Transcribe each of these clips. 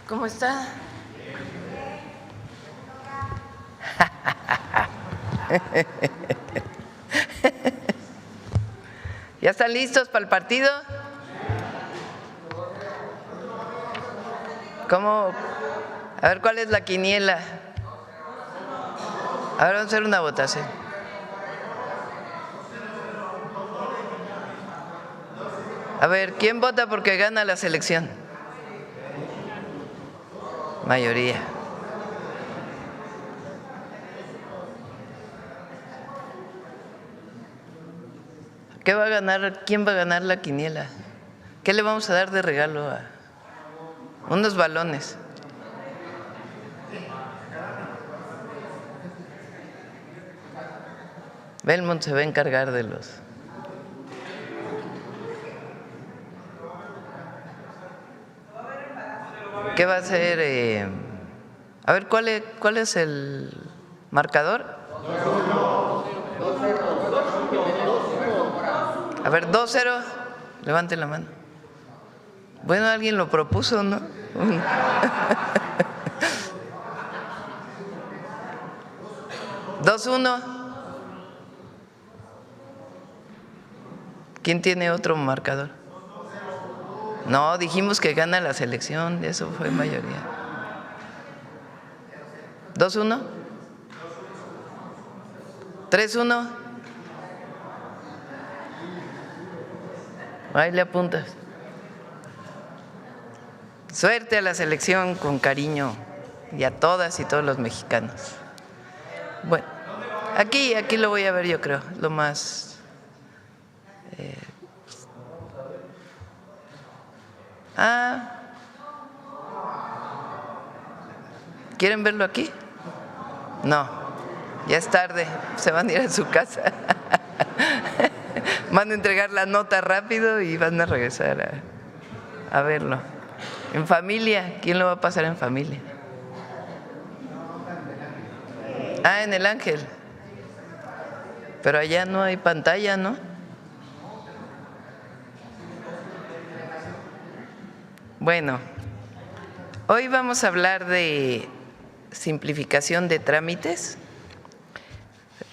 ¿Cómo está? ¿Ya están listos para el partido? ¿Cómo? A ver, ¿cuál es la quiniela? A ver, vamos a hacer una votación. A ver, ¿quién vota porque gana la selección? Mayoría. ¿Qué va a ganar? ¿Quién va a ganar la quiniela? ¿Qué le vamos a dar de regalo? Unos balones. Belmont se va a encargar de los… ¿Qué va a hacer? A ver, ¿cuál es el marcador? A ver, 2-0. Levanten la mano. Bueno, alguien lo propuso, ¿no? 2-1. ¿Quién tiene otro marcador? No, dijimos que gana la selección, eso fue mayoría. 2-1. 3-1. Ahí le apuntas. Suerte a la selección con cariño y a todas y todos los mexicanos. Bueno, aquí lo voy a ver, yo creo, lo más… ¿Quieren verlo aquí? No, ya es tarde, se van a ir a su casa. Van a entregar la nota rápido y van a regresar a verlo. En familia, ¿quién lo va a pasar en familia? En el Ángel. Pero allá no hay pantalla, ¿no? Bueno, hoy vamos a hablar de simplificación de trámites.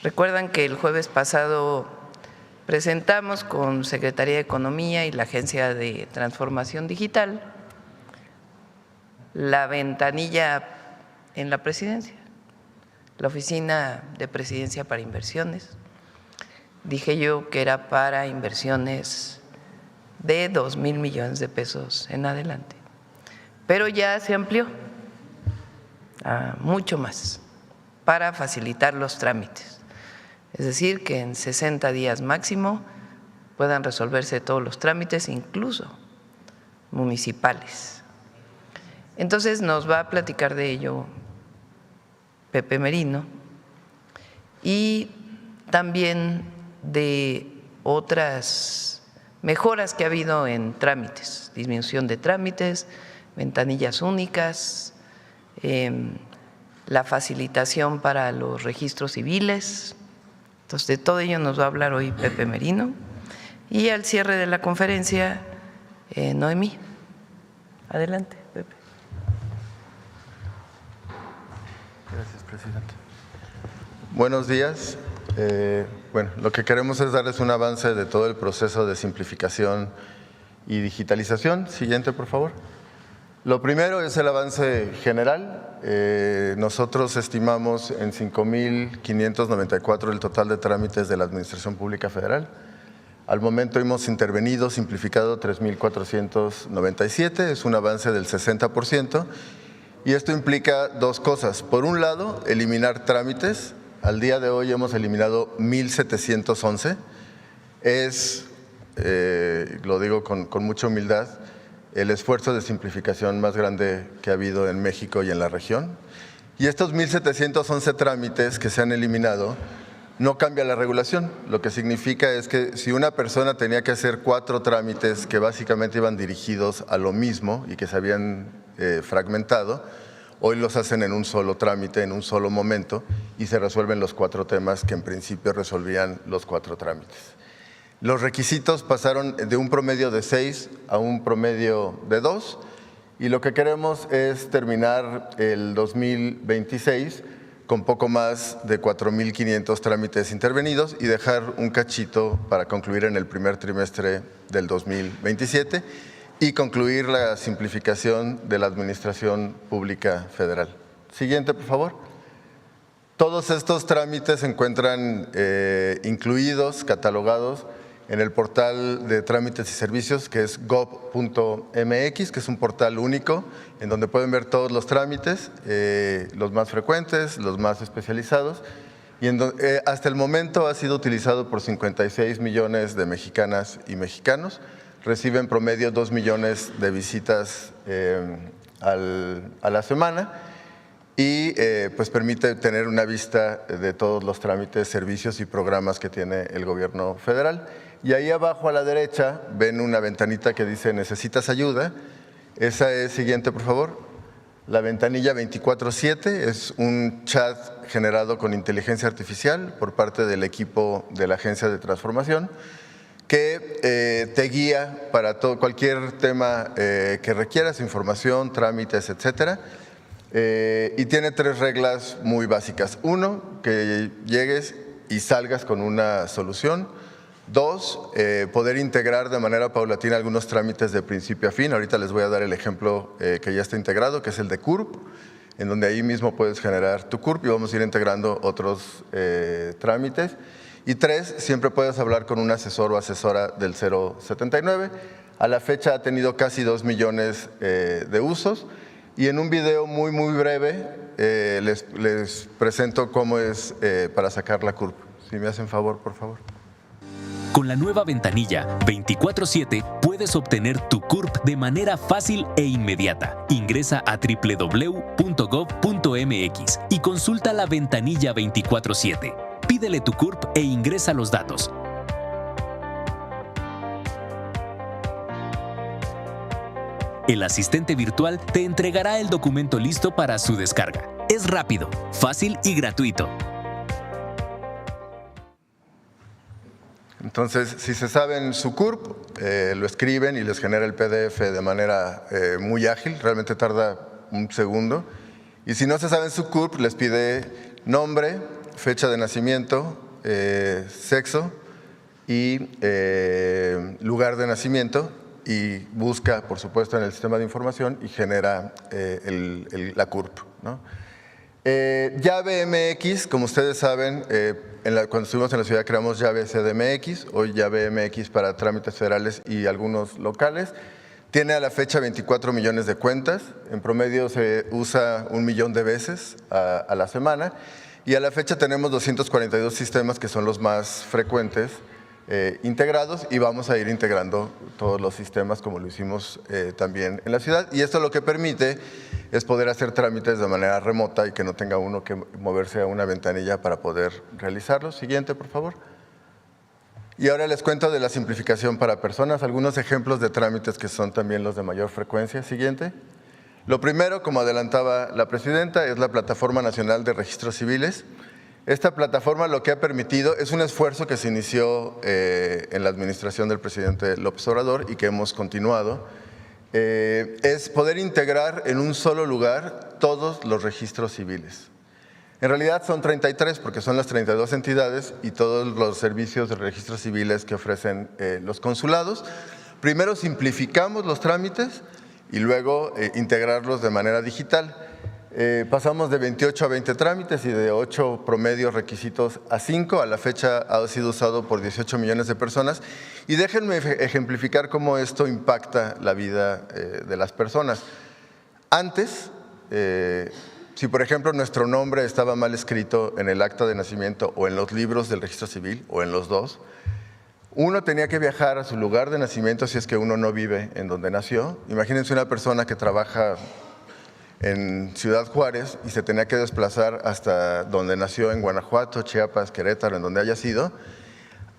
Recuerdan que el jueves pasado presentamos con Secretaría de Economía y la Agencia de Transformación Digital la ventanilla en la presidencia, la Oficina de Presidencia para Inversiones. Dije yo que era para inversiones de 2,000 millones de pesos en adelante, pero ya se amplió a mucho más para facilitar los trámites, es decir, que en 60 días máximo puedan resolverse todos los trámites, incluso municipales. Entonces nos va a platicar de ello Pepe Merino y también de otras mejoras que ha habido en trámites, disminución de trámites, ventanillas únicas, la facilitación para los registros civiles. Entonces, de todo ello nos va a hablar hoy Pepe Merino. Y al cierre de la conferencia, Noemí. Adelante, Pepe. Gracias, presidente. Buenos días. Bueno, lo que queremos es darles un avance de todo el proceso de simplificación y digitalización. Siguiente, por favor. Lo primero es el avance general. Nosotros estimamos en 5,594 el total de trámites de la Administración Pública Federal. Al momento hemos intervenido, simplificado 3,497, es un avance del 60%. Y esto implica dos cosas. Por un lado, eliminar trámites. Al día de hoy hemos eliminado 1,711. Es, lo digo con mucha humildad, el esfuerzo de simplificación más grande que ha habido en México y en la región. Y estos 1,711 trámites que se han eliminado no cambia la regulación. Lo que significa es que si una persona tenía que hacer 4 trámites que básicamente iban dirigidos a lo mismo y que se habían fragmentado, hoy los hacen en un solo trámite, en un solo momento, y se resuelven los 4 temas que en principio resolvían los 4 trámites. Los requisitos pasaron de un promedio de 6 a un promedio de 2 y lo que queremos es terminar el 2026 con poco más de 4,500 trámites intervenidos y dejar un cachito para concluir en el primer trimestre del 2027 y concluir la simplificación de la Administración Pública Federal. Siguiente, por favor. Todos estos trámites se encuentran incluidos, catalogados en el portal de trámites y servicios que es gov.mx, que es un portal único en donde pueden ver todos los trámites, los más frecuentes, los más especializados, y hasta el momento ha sido utilizado por 56 millones de mexicanas y mexicanos. Recibe en promedio 2 millones de visitas a la semana y pues permite tener una vista de todos los trámites, servicios y programas que tiene el gobierno federal. Y ahí abajo a la derecha ven una ventanita que dice ¿necesitas ayuda? Esa es, siguiente por favor, la ventanilla 24/7, es un chat generado con inteligencia artificial por parte del equipo de la Agencia de Transformación que te guía para cualquier tema que requieras, información, trámites, etcétera. Y tiene 3 reglas muy básicas. 1, que llegues y salgas con una solución. 2, poder integrar de manera paulatina algunos trámites de principio a fin. Ahorita les voy a dar el ejemplo que ya está integrado, que es el de CURP, en donde ahí mismo puedes generar tu CURP y vamos a ir integrando otros trámites. Y 3, siempre puedes hablar con un asesor o asesora del 079. A la fecha ha tenido casi 2 millones de usos. Y en un video muy, muy breve les presento cómo es para sacar la CURP. Si me hacen favor, por favor. Con la nueva ventanilla 24/7 puedes obtener tu CURP de manera fácil e inmediata. Ingresa a www.gov.mx y consulta la ventanilla 24/7. Pídele tu CURP e ingresa los datos. El asistente virtual te entregará el documento listo para su descarga. Es rápido, fácil y gratuito. Entonces, si se saben su CURP, lo escriben y les genera el PDF de manera muy ágil, realmente tarda un segundo. Y si no se saben su CURP, les pide nombre, fecha de nacimiento, sexo y lugar de nacimiento y busca, por supuesto, en el sistema de información y genera la CURP, ¿no? Llave MX, como ustedes saben, cuando estuvimos en la ciudad creamos llave CDMX, hoy llave MX para trámites federales y algunos locales. Tiene a la fecha 24 millones de cuentas, en promedio se usa 1 millón de veces a la semana y a la fecha tenemos 242 sistemas que son los más frecuentes integrados y vamos a ir integrando todos los sistemas como lo hicimos también en la ciudad. Y esto lo que permite es poder hacer trámites de manera remota y que no tenga uno que moverse a una ventanilla para poder realizarlos. Siguiente, por favor. Y ahora les cuento de la simplificación para personas, algunos ejemplos de trámites que son también los de mayor frecuencia. Siguiente. Lo primero, como adelantaba la presidenta, es la Plataforma Nacional de Registros Civiles. Esta plataforma lo que ha permitido es un esfuerzo que se inició en la administración del presidente López Obrador y que hemos continuado, es poder integrar en un solo lugar todos los registros civiles. En realidad son 33 porque son las 32 entidades y todos los servicios de registros civiles que ofrecen los consulados. Primero simplificamos los trámites y luego integrarlos de manera digital. Pasamos de 28 a 20 trámites y de 8 promedios requisitos a 5. A la fecha ha sido usado por 18 millones de personas. Y déjenme ejemplificar cómo esto impacta la vida de las personas. Antes, si por ejemplo nuestro nombre estaba mal escrito en el acta de nacimiento o en los libros del registro civil o en los dos, uno tenía que viajar a su lugar de nacimiento si es que uno no vive en donde nació. Imagínense una persona que trabaja en Ciudad Juárez y se tenía que desplazar hasta donde nació, en Guanajuato, Chiapas, Querétaro, en donde haya sido,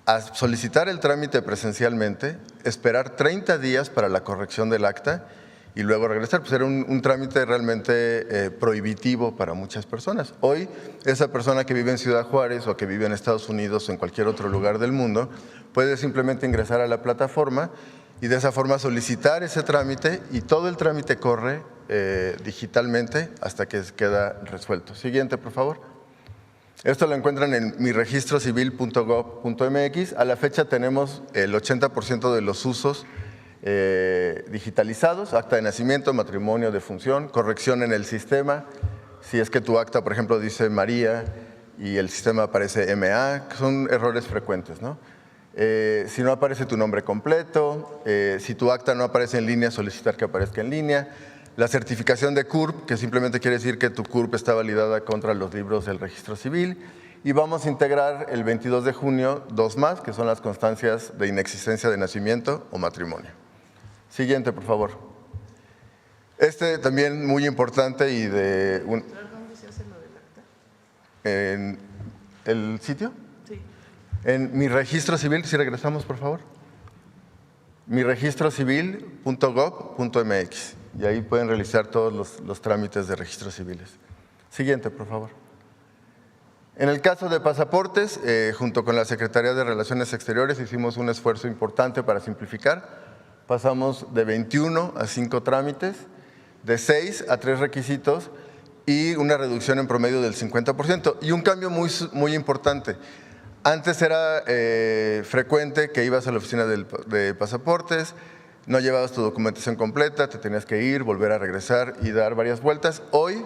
a solicitar el trámite presencialmente, esperar 30 días para la corrección del acta y luego regresar. Pues era un trámite realmente prohibitivo para muchas personas. Hoy, esa persona que vive en Ciudad Juárez o que vive en Estados Unidos o en cualquier otro lugar del mundo puede simplemente ingresar a la plataforma y de esa forma solicitar ese trámite y todo el trámite corre digitalmente hasta que queda resuelto. Siguiente, por favor. Esto lo encuentran en miregistrocivil.gov.mx. A la fecha tenemos el 80% de los usos digitalizados: acta de nacimiento, matrimonio, defunción, corrección en el sistema. Si es que tu acta, por ejemplo, dice María y el sistema aparece MA, son errores frecuentes, ¿no? Si no aparece tu nombre completo, si tu acta no aparece en línea, solicitar que aparezca en línea. La certificación de CURP, que simplemente quiere decir que tu CURP está validada contra los libros del registro civil. Y vamos a integrar el 22 de junio 2 más, que son las constancias de inexistencia de nacimiento o matrimonio. Siguiente, por favor. Este también muy importante y de un… ¿Dónde se hace lo del acta? ¿En el sitio? Sí. En mi registro civil, si regresamos, por favor. miregistrocivil.gov.mx. Y ahí pueden realizar todos los trámites de registros civiles. Siguiente, por favor. En el caso de pasaportes, junto con la Secretaría de Relaciones Exteriores hicimos un esfuerzo importante para simplificar. Pasamos de 21 a 5 trámites, de 6 a 3 requisitos y una reducción en promedio del 50%. Y un cambio muy importante. Antes era frecuente que ibas a la oficina de pasaportes, no llevabas tu documentación completa, te tenías que ir, volver a regresar y dar varias vueltas. Hoy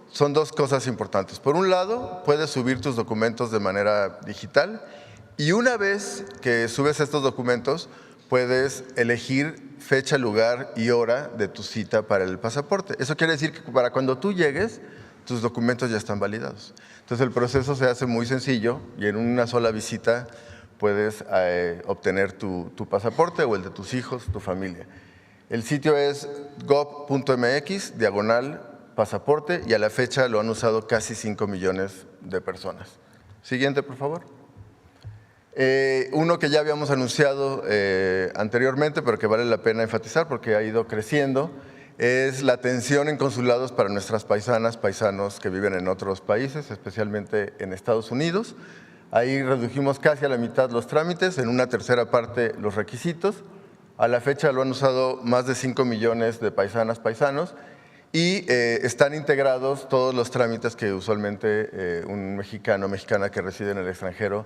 son 2 cosas importantes. Por un lado, puedes subir tus documentos de manera digital y una vez que subes estos documentos, puedes elegir fecha, lugar y hora de tu cita para el pasaporte. Eso quiere decir que para cuando tú llegues, tus documentos ya están validados. Entonces el proceso se hace muy sencillo y en una sola visita puedes obtener tu pasaporte o el de tus hijos, tu familia. El sitio es gov.mx/pasaporte y a la fecha lo han usado casi 5 millones de personas. Siguiente, por favor. Uno que ya habíamos anunciado anteriormente, pero que vale la pena enfatizar porque ha ido creciendo, es la atención en consulados para nuestras paisanas, paisanos que viven en otros países, especialmente en Estados Unidos. Ahí redujimos casi a la mitad los trámites, en una tercera parte los requisitos. A la fecha lo han usado más de 5 millones de paisanas, paisanos y están integrados todos los trámites que usualmente un mexicano o mexicana que reside en el extranjero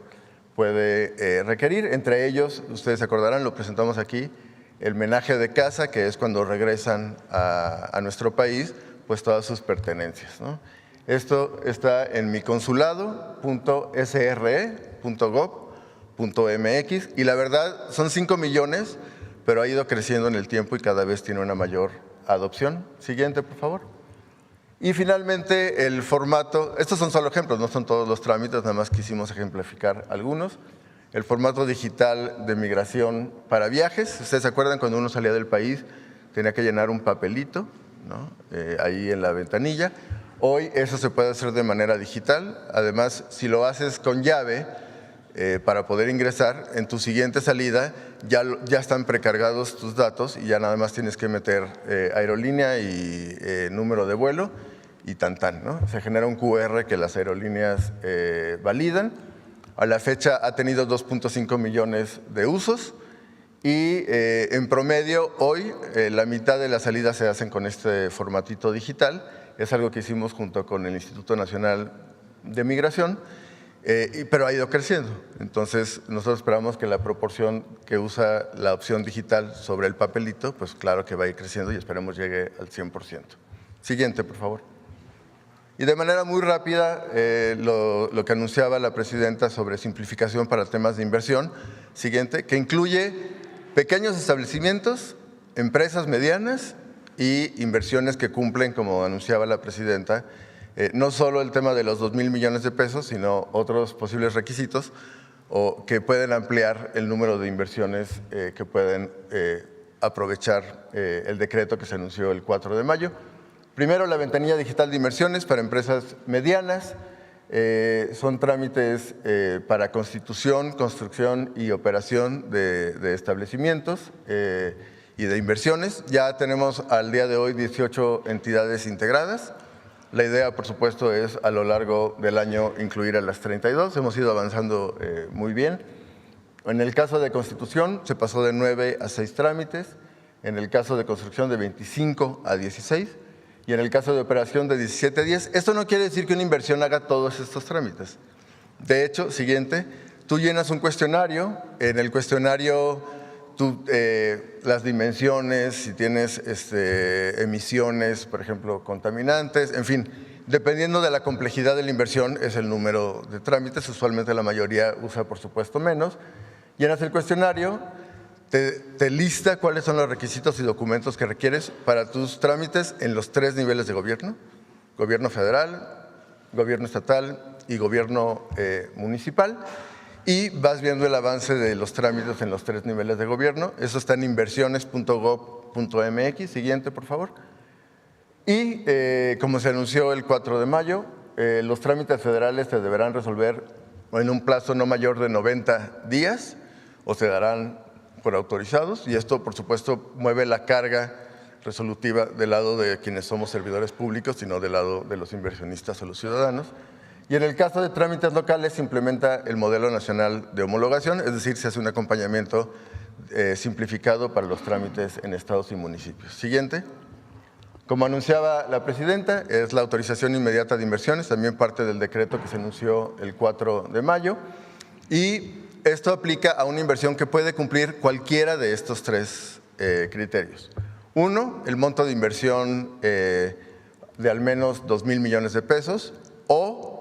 puede requerir. Entre ellos, ustedes se acordarán, lo presentamos aquí, el menaje de casa, que es cuando regresan a nuestro país, pues todas sus pertenencias, ¿no? Esto está en miconsulado.sre.gov.mx y la verdad son 5 millones, pero ha ido creciendo en el tiempo y cada vez tiene una mayor adopción. Siguiente, por favor. Y finalmente el formato, estos son solo ejemplos, no son todos los trámites, nada más quisimos ejemplificar algunos. El formato digital de migración para viajes. Ustedes se acuerdan cuando uno salía del país tenía que llenar un papelito, ¿no? Ahí en la ventanilla. Hoy eso se puede hacer de manera digital. Además, si lo haces con llave para poder ingresar, en tu siguiente salida ya están precargados tus datos y ya nada más tienes que meter aerolínea y número de vuelo y tan, ¿no? Se genera un QR que las aerolíneas validan. A la fecha ha tenido 2.5 millones de usos y en promedio hoy la mitad de las salidas se hacen con este formatito digital. Es algo que hicimos junto con el Instituto Nacional de Migración, pero ha ido creciendo. Entonces nosotros esperamos que la proporción que usa la opción digital sobre el papelito, pues claro que va a ir creciendo y esperemos llegue al 100%. Siguiente, por favor. Y de manera muy rápida, lo que anunciaba la presidenta sobre simplificación para temas de inversión, siguiente, que incluye pequeños establecimientos, empresas medianas y inversiones que cumplen, como anunciaba la presidenta, no solo el tema de los 2,000 millones de pesos, sino otros posibles requisitos o que pueden ampliar el número de inversiones que pueden aprovechar el decreto que se anunció el 4 de mayo. Primero, la ventanilla digital de inversiones para empresas medianas. Son trámites para constitución, construcción y operación de establecimientos y de inversiones. Ya tenemos al día de hoy 18 entidades integradas. La idea, por supuesto, es a lo largo del año incluir a las 32. Hemos ido avanzando muy bien. En el caso de Constitución se pasó de 9 a 6 trámites. En el caso de Construcción de 25 a 16. Y en el caso de Operación de 17 a 10. Esto no quiere decir que una inversión haga todos estos trámites. De hecho, siguiente, tú llenas un cuestionario. En el cuestionario las dimensiones, si tienes emisiones, por ejemplo, contaminantes, en fin, dependiendo de la complejidad de la inversión es el número de trámites. Usualmente la mayoría usa, por supuesto, menos. Llenas el cuestionario, te lista cuáles son los requisitos y documentos que requieres para tus trámites en los 3 niveles de gobierno: gobierno federal, gobierno estatal y gobierno municipal. Y vas viendo el avance de los trámites en los 3 niveles de gobierno. Eso está en inversiones.gov.mx. Siguiente, por favor. Y como se anunció el 4 de mayo, los trámites federales se deberán resolver en un plazo no mayor de 90 días o se darán por autorizados. Y esto, por supuesto, mueve la carga resolutiva del lado de quienes somos servidores públicos, sino del lado de los inversionistas o los ciudadanos. Y en el caso de trámites locales se implementa el modelo nacional de homologación, es decir, se hace un acompañamiento simplificado para los trámites en estados y municipios. Siguiente. Como anunciaba la presidenta, es la autorización inmediata de inversiones, también parte del decreto que se anunció el 4 de mayo. Y esto aplica a una inversión que puede cumplir cualquiera de estos 3 criterios. 1, el monto de inversión de al menos 2,000 millones de pesos, o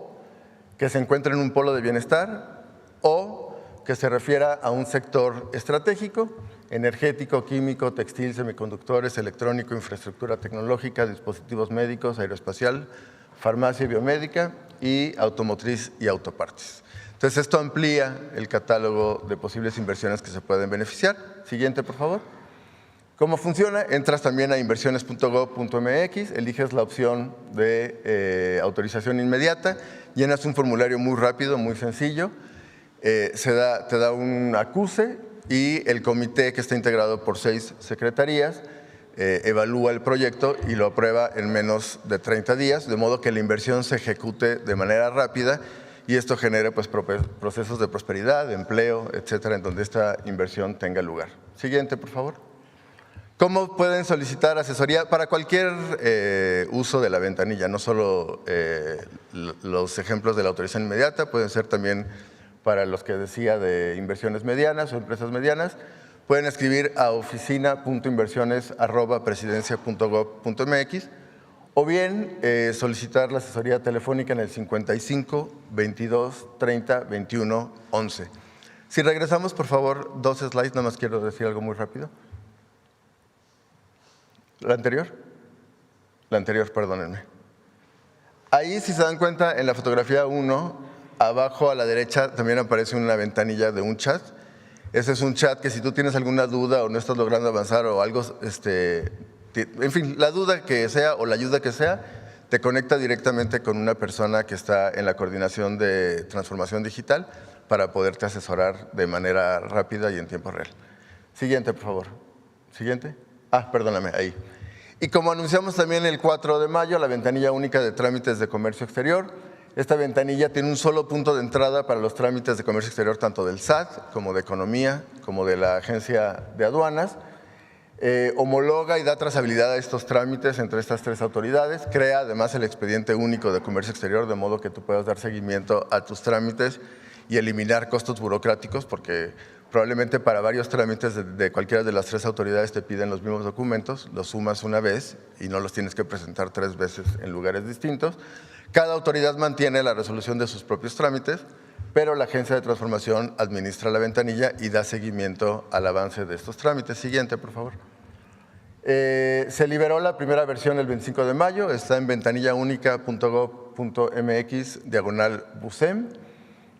que se encuentre en un polo de bienestar, o que se refiera a un sector estratégico: energético, químico, textil, semiconductores, electrónico, infraestructura tecnológica, dispositivos médicos, aeroespacial, farmacia y biomédica, y automotriz y autopartes. Entonces, esto amplía el catálogo de posibles inversiones que se pueden beneficiar. Siguiente, por favor. ¿Cómo funciona? Entras también a inversiones.gov.mx, eliges la opción de autorización inmediata, llenas un formulario muy rápido, muy sencillo, te da un acuse y el comité, que está integrado por 6 secretarías, evalúa el proyecto y lo aprueba en menos de 30 días, de modo que la inversión se ejecute de manera rápida y esto genera pues, procesos de prosperidad, de empleo, etcétera, en donde esta inversión tenga lugar. Siguiente, por favor. ¿Cómo pueden solicitar asesoría? Para cualquier uso de la ventanilla, no solo los ejemplos de la autorización inmediata, pueden ser también para los que decía de inversiones medianas o empresas medianas. Pueden escribir a oficina.inversiones@presidencia.gov.mx o bien solicitar la asesoría telefónica en el 55 22 30 21 11. Si regresamos, por favor, 2 slides, nada más quiero decir algo muy rápido. ¿La anterior? La anterior, perdónenme. Ahí, si se dan cuenta, en la fotografía 1, abajo a la derecha también aparece una ventanilla de un chat. Ese es un chat que si tú tienes alguna duda o no estás logrando avanzar o algo, en fin, la duda que sea o la ayuda que sea, te conecta directamente con una persona que está en la coordinación de transformación digital para poderte asesorar de manera rápida y en tiempo real. Siguiente, por favor. Siguiente. Perdóname, ahí. Y como anunciamos también el 4 de mayo, la ventanilla única de trámites de comercio exterior. Esta ventanilla tiene un solo punto de entrada para los trámites de comercio exterior, tanto del SAT, como de Economía, como de la Agencia de Aduanas. Homologa y da trazabilidad a estos trámites entre estas 3 autoridades. Crea además el expediente único de comercio exterior, de modo que tú puedas dar seguimiento a tus trámites y eliminar costos burocráticos, porque probablemente para varios trámites de cualquiera de las 3 autoridades te piden los mismos documentos, los sumas una vez y no los tienes que presentar 3 veces en lugares distintos. Cada autoridad mantiene la resolución de sus propios trámites, pero la Agencia de Transformación administra la ventanilla y da seguimiento al avance de estos trámites. Siguiente, por favor. Se liberó la primera versión el 25 de mayo, está en ventanillaúnica.gov.mx/BUSEM.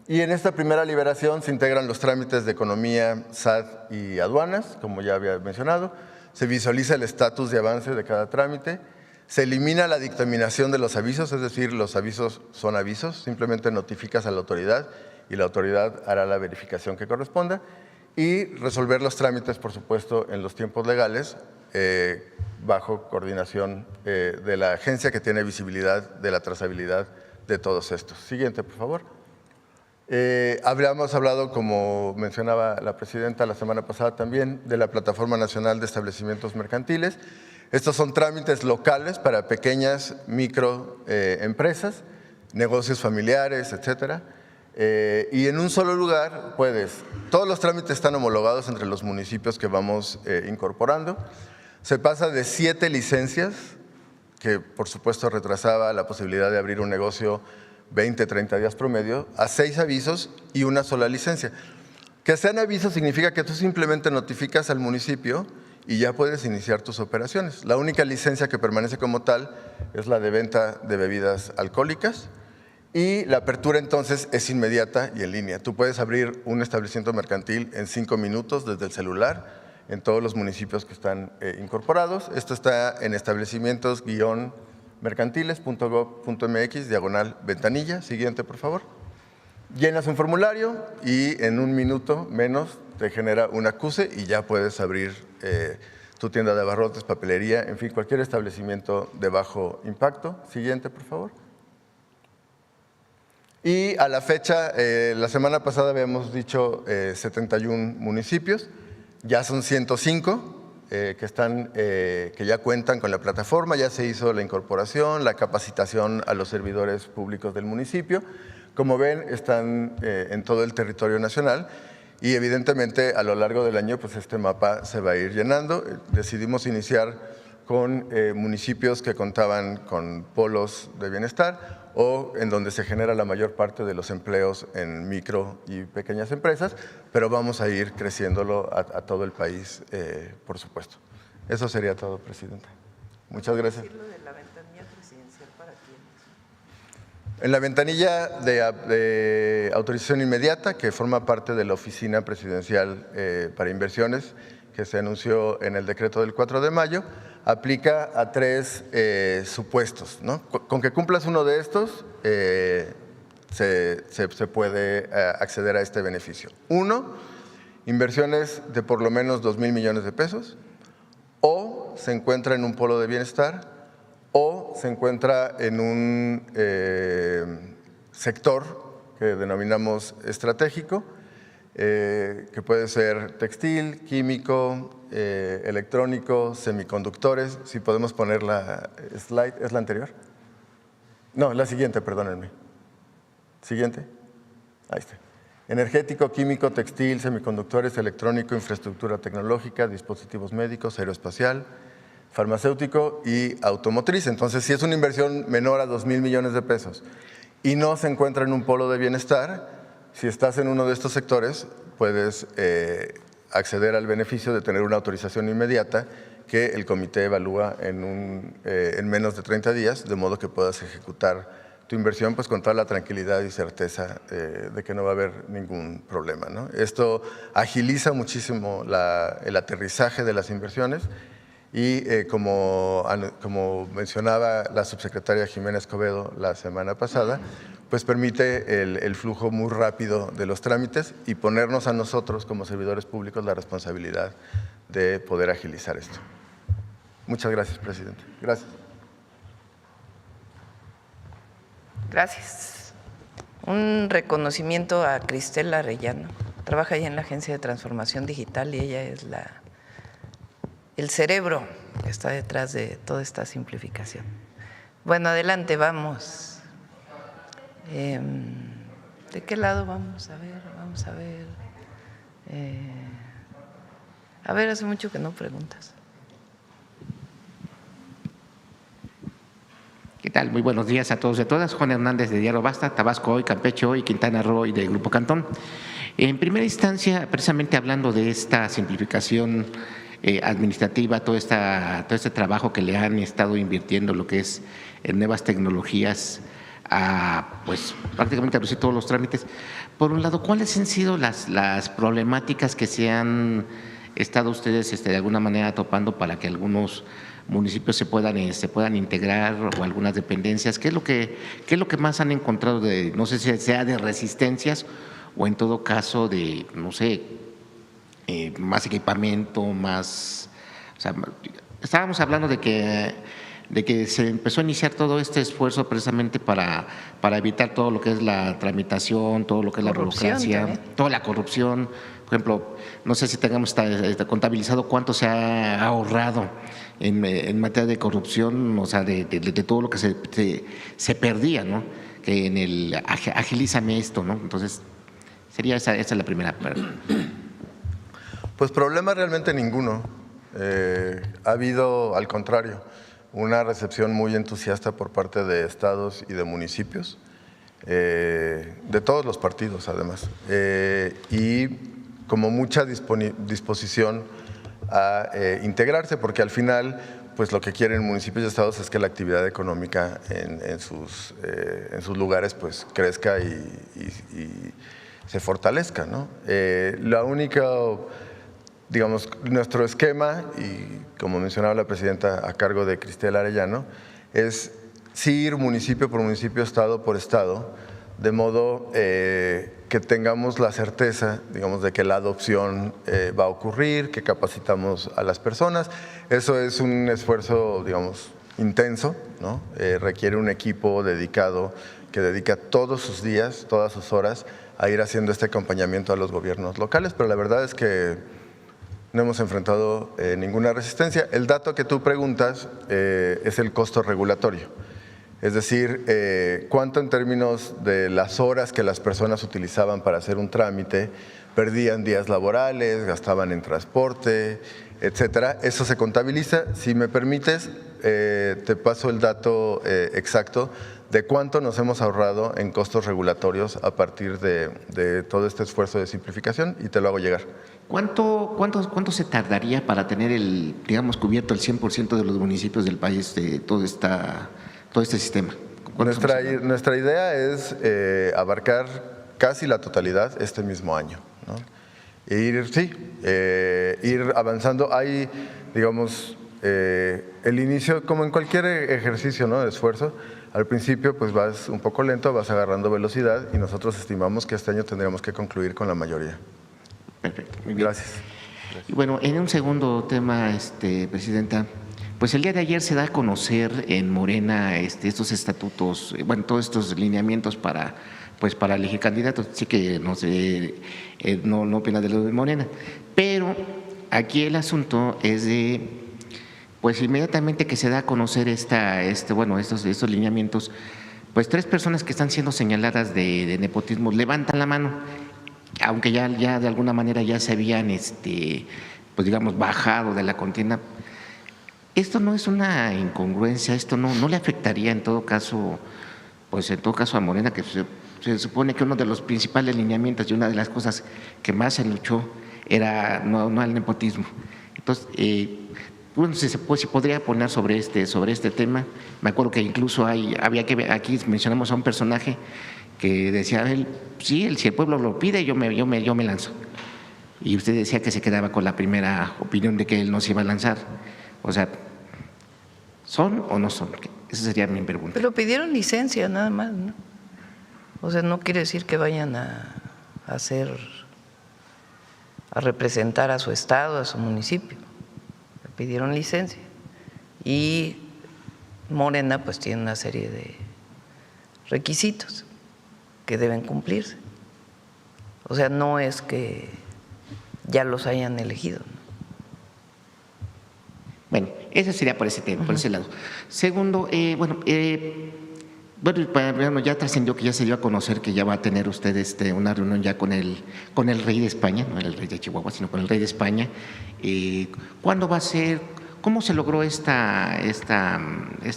Y en esta primera liberación se integran los trámites de Economía, SAT y Aduanas, como ya había mencionado. Se visualiza el estatus de avance de cada trámite. Se elimina la dictaminación de los avisos, es decir, los avisos son avisos. Simplemente notificas a la autoridad y la autoridad hará la verificación que corresponda. y resolver los trámites, por supuesto, en los tiempos legales, bajo coordinación de la agencia que tiene visibilidad de la trazabilidad de todos estos. Siguiente, por favor. Habíamos hablado, como mencionaba la presidenta la semana pasada también, de la Plataforma Nacional de Establecimientos Mercantiles. Estos son trámites locales para pequeñas microempresas, negocios familiares, etcétera. Y en un solo lugar todos los trámites están homologados entre los municipios que vamos incorporando. Se pasa de 7 licencias, que por supuesto retrasaba la posibilidad de abrir un negocio 20, 30 días promedio, a 6 avisos y una sola licencia. Que sean avisos significa que tú simplemente notificas al municipio y ya puedes iniciar tus operaciones. La única licencia que permanece como tal es la de venta de bebidas alcohólicas y la apertura entonces es inmediata y en línea. Tú puedes abrir un establecimiento mercantil en 5 minutos desde el celular en todos los municipios que están incorporados. Esto está en establecimientos-mercantiles.gov.mx/ventanilla. Siguiente, por favor. Llenas un formulario y en un minuto menos te genera un acuse y ya puedes abrir tu tienda de abarrotes, papelería, en fin, cualquier establecimiento de bajo impacto. Siguiente, por favor. Y a la fecha, la semana pasada habíamos dicho 71 municipios, ya son 105 que ya cuentan con la plataforma, ya se hizo la incorporación, la capacitación a los servidores públicos del municipio. Como ven, están en todo el territorio nacional y evidentemente a lo largo del año pues este mapa se va a ir llenando. Decidimos iniciar con municipios que contaban con polos de bienestar o en donde se genera la mayor parte de los empleos en micro y pequeñas empresas, pero vamos a ir creciéndolo a todo el país, por supuesto. Eso sería todo, Presidenta. Muchas gracias. En la ventanilla de autorización inmediata, que forma parte de la Oficina Presidencial para Inversiones, que se anunció en el decreto del 4 de mayo, aplica a 3 supuestos, ¿no? Con que cumplas uno de estos, se puede acceder a este beneficio. 1, inversiones de por lo menos 2,000 millones de pesos, o se encuentra en un polo de bienestar, o se encuentra en un sector que denominamos estratégico, que puede ser textil, químico, electrónico, semiconductores. Si podemos poner la slide, ¿es la anterior? No, la siguiente, perdónenme. Siguiente. Ahí está. Energético, químico, textil, semiconductores, electrónico, infraestructura tecnológica, dispositivos médicos, aeroespacial, farmacéutico y automotriz. Entonces, si es una inversión menor a 2,000 millones de pesos y no se encuentra en un polo de bienestar, si estás en uno de estos sectores, puedes acceder al beneficio de tener una autorización inmediata que el comité evalúa en menos de 30 días, de modo que puedas ejecutar tu inversión pues, con toda la tranquilidad y certeza de que no va a haber ningún problema, ¿no? Esto agiliza muchísimo el aterrizaje de las inversiones y como mencionaba la subsecretaria Jimena Escobedo la semana pasada, pues permite el flujo muy rápido de los trámites y ponernos a nosotros como servidores públicos la responsabilidad de poder agilizar esto. Muchas gracias, Presidente. Gracias. Gracias. Un reconocimiento a Cristela Arellano. Trabaja ahí en la Agencia de Transformación Digital y ella es el cerebro que está detrás de toda esta simplificación. Bueno, adelante, vamos. ¿De qué lado vamos a ver? Vamos a ver. Hace mucho que no preguntas. ¿Qué tal? Muy buenos días a todos y a todas. Juan Hernández de Diario Basta, Tabasco Hoy, Campeche Hoy, Quintana Roo y del Grupo Cantón. En primera instancia, precisamente hablando de esta simplificación administrativa, todo este trabajo que le han estado invirtiendo, lo que es en nuevas tecnologías, pues prácticamente reducir todos los trámites. Por un lado, ¿cuáles han sido las problemáticas que se han estado ustedes de alguna manera topando para que algunos municipios se puedan integrar o algunas dependencias? ¿Qué es lo que más han encontrado no sé si sea de resistencias o en todo caso de, no sé, más equipamiento, más… O sea, estábamos hablando de que se empezó a iniciar todo este esfuerzo precisamente para evitar todo lo que es la tramitación, todo lo que es la burocracia, también. toda la corrupción. Por ejemplo, no sé si tengamos contabilizado cuánto se ha ahorrado en materia de corrupción, o sea, de todo lo que se perdía, ¿no? Que en el agilízame esto, ¿no? Entonces, sería esa es la primera parte. Pues problema realmente ninguno. Ha habido, al contrario, una recepción muy entusiasta por parte de estados y de municipios, de todos los partidos además, y como mucha disposición a integrarse, porque al final pues lo que quieren municipios y estados es que la actividad económica en sus lugares pues crezca y se fortalezca, ¿no? La única, digamos, nuestro esquema, y como mencionaba la presidenta a cargo de Cristel Arellano, es sí ir municipio por municipio, estado por estado, de modo que tengamos la certeza, digamos, de que la adopción va a ocurrir, que capacitamos a las personas. Eso es un esfuerzo, digamos, intenso, ¿no? Requiere un equipo dedicado que dedica todos sus días, todas sus horas a ir haciendo este acompañamiento a los gobiernos locales, pero la verdad es que no hemos enfrentado ninguna resistencia. El dato que tú preguntas es el costo regulatorio, es decir, cuánto en términos de las horas que las personas utilizaban para hacer un trámite, perdían días laborales, gastaban en transporte, etcétera. Eso se contabiliza. Si me permites, te paso el dato exacto de cuánto nos hemos ahorrado en costos regulatorios a partir de todo este esfuerzo de simplificación y te lo hago llegar. ¿Cuánto se tardaría para tener digamos, cubierto el 100% de los municipios del país de todo este sistema? Nuestra idea es abarcar casi la totalidad este mismo año, ¿no? E ir avanzando. Hay, digamos, el inicio, como en cualquier ejercicio, ¿no?, de esfuerzo, al principio pues vas un poco lento, vas agarrando velocidad y nosotros estimamos que este año tendríamos que concluir con la mayoría. Perfecto, muy bien. Gracias. Y bueno, en un segundo tema, Presidenta, pues el día de ayer se da a conocer en Morena estos estatutos, bueno, todos estos lineamientos para elegir candidatos. Sí que no sé, no opina de lo de Morena, pero aquí el asunto es de, pues inmediatamente que se da a conocer estos lineamientos, pues 3 personas que están siendo señaladas de nepotismo levantan la mano, aunque ya de alguna manera ya se habían, pues digamos, bajado de la contienda. Esto no es una incongruencia, esto no le afectaría en todo caso, pues en todo caso a Morena, que se supone que uno de los principales lineamientos y una de las cosas que más se luchó era no al nepotismo. Entonces, bueno, si podría poner sobre este tema. Me acuerdo que incluso aquí mencionamos a un personaje que decía él, sí, si el pueblo lo pide, yo me lanzo. Y usted decía que se quedaba con la primera opinión de que él no se iba a lanzar. O sea, ¿son o no son? Esa sería mi pregunta. Pero pidieron licencia nada más, ¿no? O sea, no quiere decir que vayan a representar a su estado, a su municipio. Pidieron licencia. Y Morena pues tiene una serie de requisitos que deben cumplirse. O sea, no es que ya los hayan elegido, ¿no? Bueno, eso sería por ese tema, por ese lado. Segundo, bueno, ya trascendió que ya se dio a conocer que ya va a tener usted una reunión ya con el rey de España, no el rey de Chihuahua, sino con el rey de España. ¿Cuándo va a ser? ¿Cómo se logró esta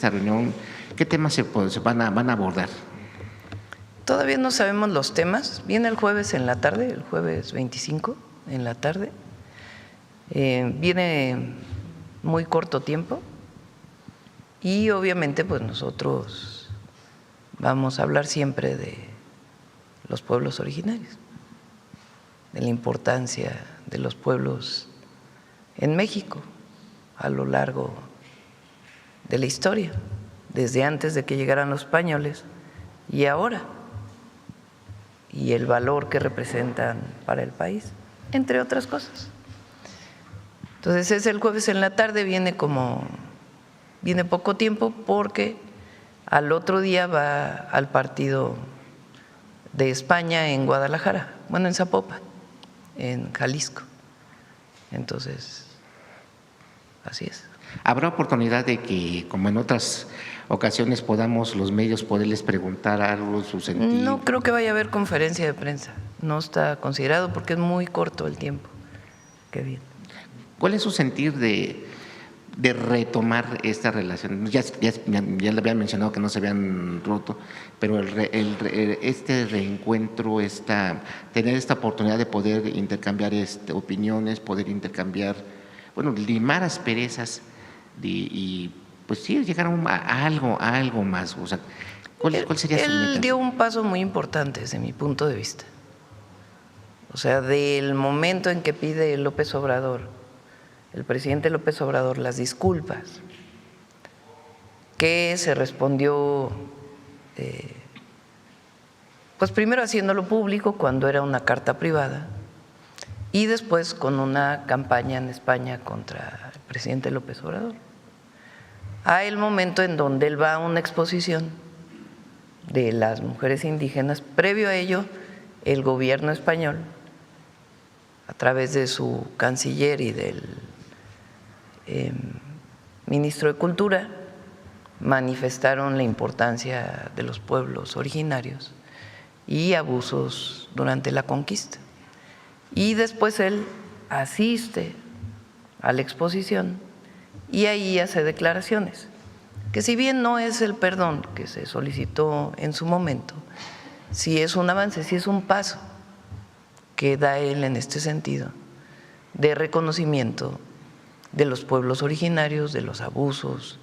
reunión? ¿Qué temas se van a abordar? Todavía no sabemos los temas. Viene el jueves en la tarde, el jueves 25 en la tarde. Viene muy corto tiempo y obviamente pues nosotros vamos a hablar siempre de los pueblos originarios, de la importancia de los pueblos en México a lo largo de la historia, desde antes de que llegaran los españoles y ahora, y el valor que representan para el país, entre otras cosas. Entonces es el jueves en la tarde, viene poco tiempo porque al otro día va al partido de España en Guadalajara, bueno, en Zapopan, en Jalisco. Entonces, así es. ¿Habrá oportunidad de que, como en otras ocasiones, podamos los medios poderles preguntar algo, su sentir? No creo que vaya a haber conferencia de prensa, no está considerado porque es muy corto el tiempo que viene. ¿Cuál es su sentir de retomar esta relación? Ya le habían mencionado que no se habían roto, pero este reencuentro, tener esta oportunidad de poder intercambiar opiniones, poder intercambiar, bueno, limar asperezas y pues sí, llegar a algo más. O sea, ¿cuál sería su meta? Él dio un paso muy importante desde mi punto de vista. O sea, del momento en que pide López Obrador, el presidente López Obrador, las disculpas, que se respondió, pues primero haciéndolo público cuando era una carta privada y después con una campaña en España contra el presidente López Obrador. A el momento en donde él va a una exposición de las mujeres indígenas, previo a ello, el gobierno español, a través de su canciller y del ministro de Cultura, manifestaron la importancia de los pueblos originarios y abusos durante la conquista. Y después él asiste a la exposición y ahí hace declaraciones, que si bien no es el perdón que se solicitó en su momento, sí es un avance, sí es un paso que da él en este sentido de reconocimiento de los pueblos originarios, de los abusos,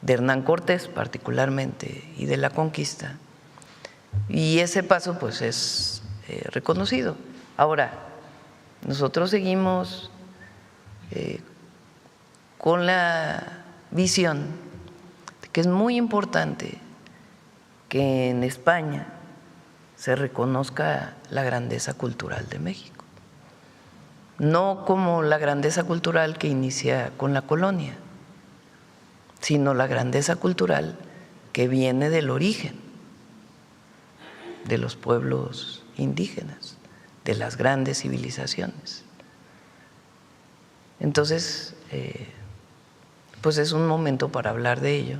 de Hernán Cortés particularmente y de la conquista. Y ese paso pues es reconocido. Ahora, nosotros seguimos con la visión de que es muy importante que en España se reconozca la grandeza cultural de México. No como la grandeza cultural que inicia con la colonia, sino la grandeza cultural que viene del origen de los pueblos indígenas, de las grandes civilizaciones. Entonces, pues es un momento para hablar de ello.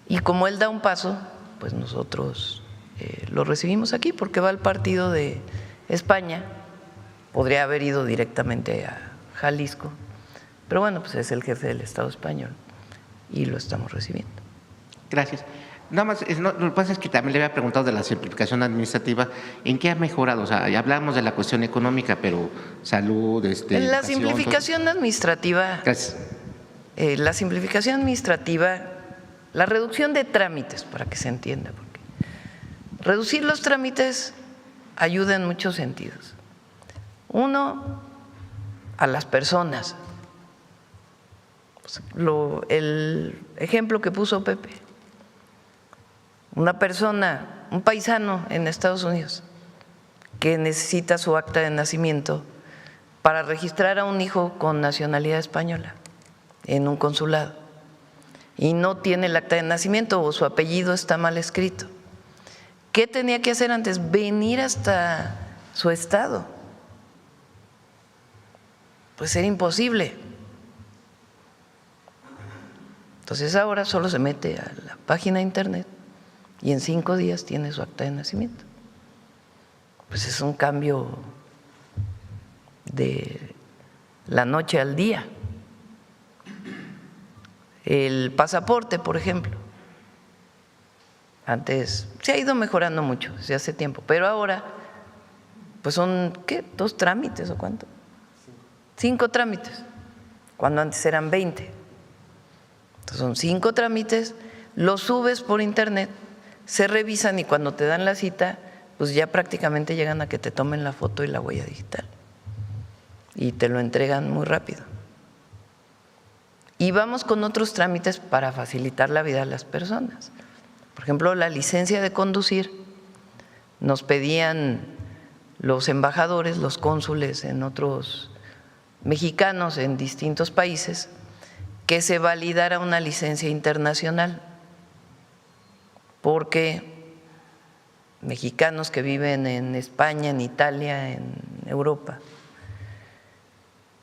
Y como él da un paso, pues nosotros lo recibimos aquí porque va al partido de España. Podría haber ido directamente a Jalisco, pero bueno, pues es el jefe del Estado español y lo estamos recibiendo. Gracias. Nada más, lo que pasa es que también le había preguntado de la simplificación administrativa, ¿en qué ha mejorado? O sea, ya hablamos de la cuestión económica, pero salud, En la simplificación administrativa. Gracias. La simplificación administrativa, la reducción de trámites, para que se entienda, porque reducir los trámites ayuda en muchos sentidos. Uno, a las personas. El ejemplo que puso Pepe, una persona, un paisano en Estados Unidos que necesita su acta de nacimiento para registrar a un hijo con nacionalidad española en un consulado y no tiene el acta de nacimiento o su apellido está mal escrito. ¿Qué tenía que hacer antes? Venir hasta su estado. Pues era imposible. Entonces ahora solo se mete a la página de internet y en 5 días tiene su acta de nacimiento. Pues es un cambio de la noche al día. El pasaporte, por ejemplo, antes se ha ido mejorando mucho desde hace tiempo, pero ahora pues son, ¿qué? 2 trámites o cuánto. 5 trámites, cuando antes eran 20. Entonces son 5 trámites, los subes por internet, se revisan y cuando te dan la cita, pues ya prácticamente llegan a que te tomen la foto y la huella digital y te lo entregan muy rápido. Y vamos con otros trámites para facilitar la vida a las personas. Por ejemplo, la licencia de conducir, nos pedían los embajadores, los cónsules en otros mexicanos en distintos países que se validara una licencia internacional, porque mexicanos que viven en España, en Italia, en Europa,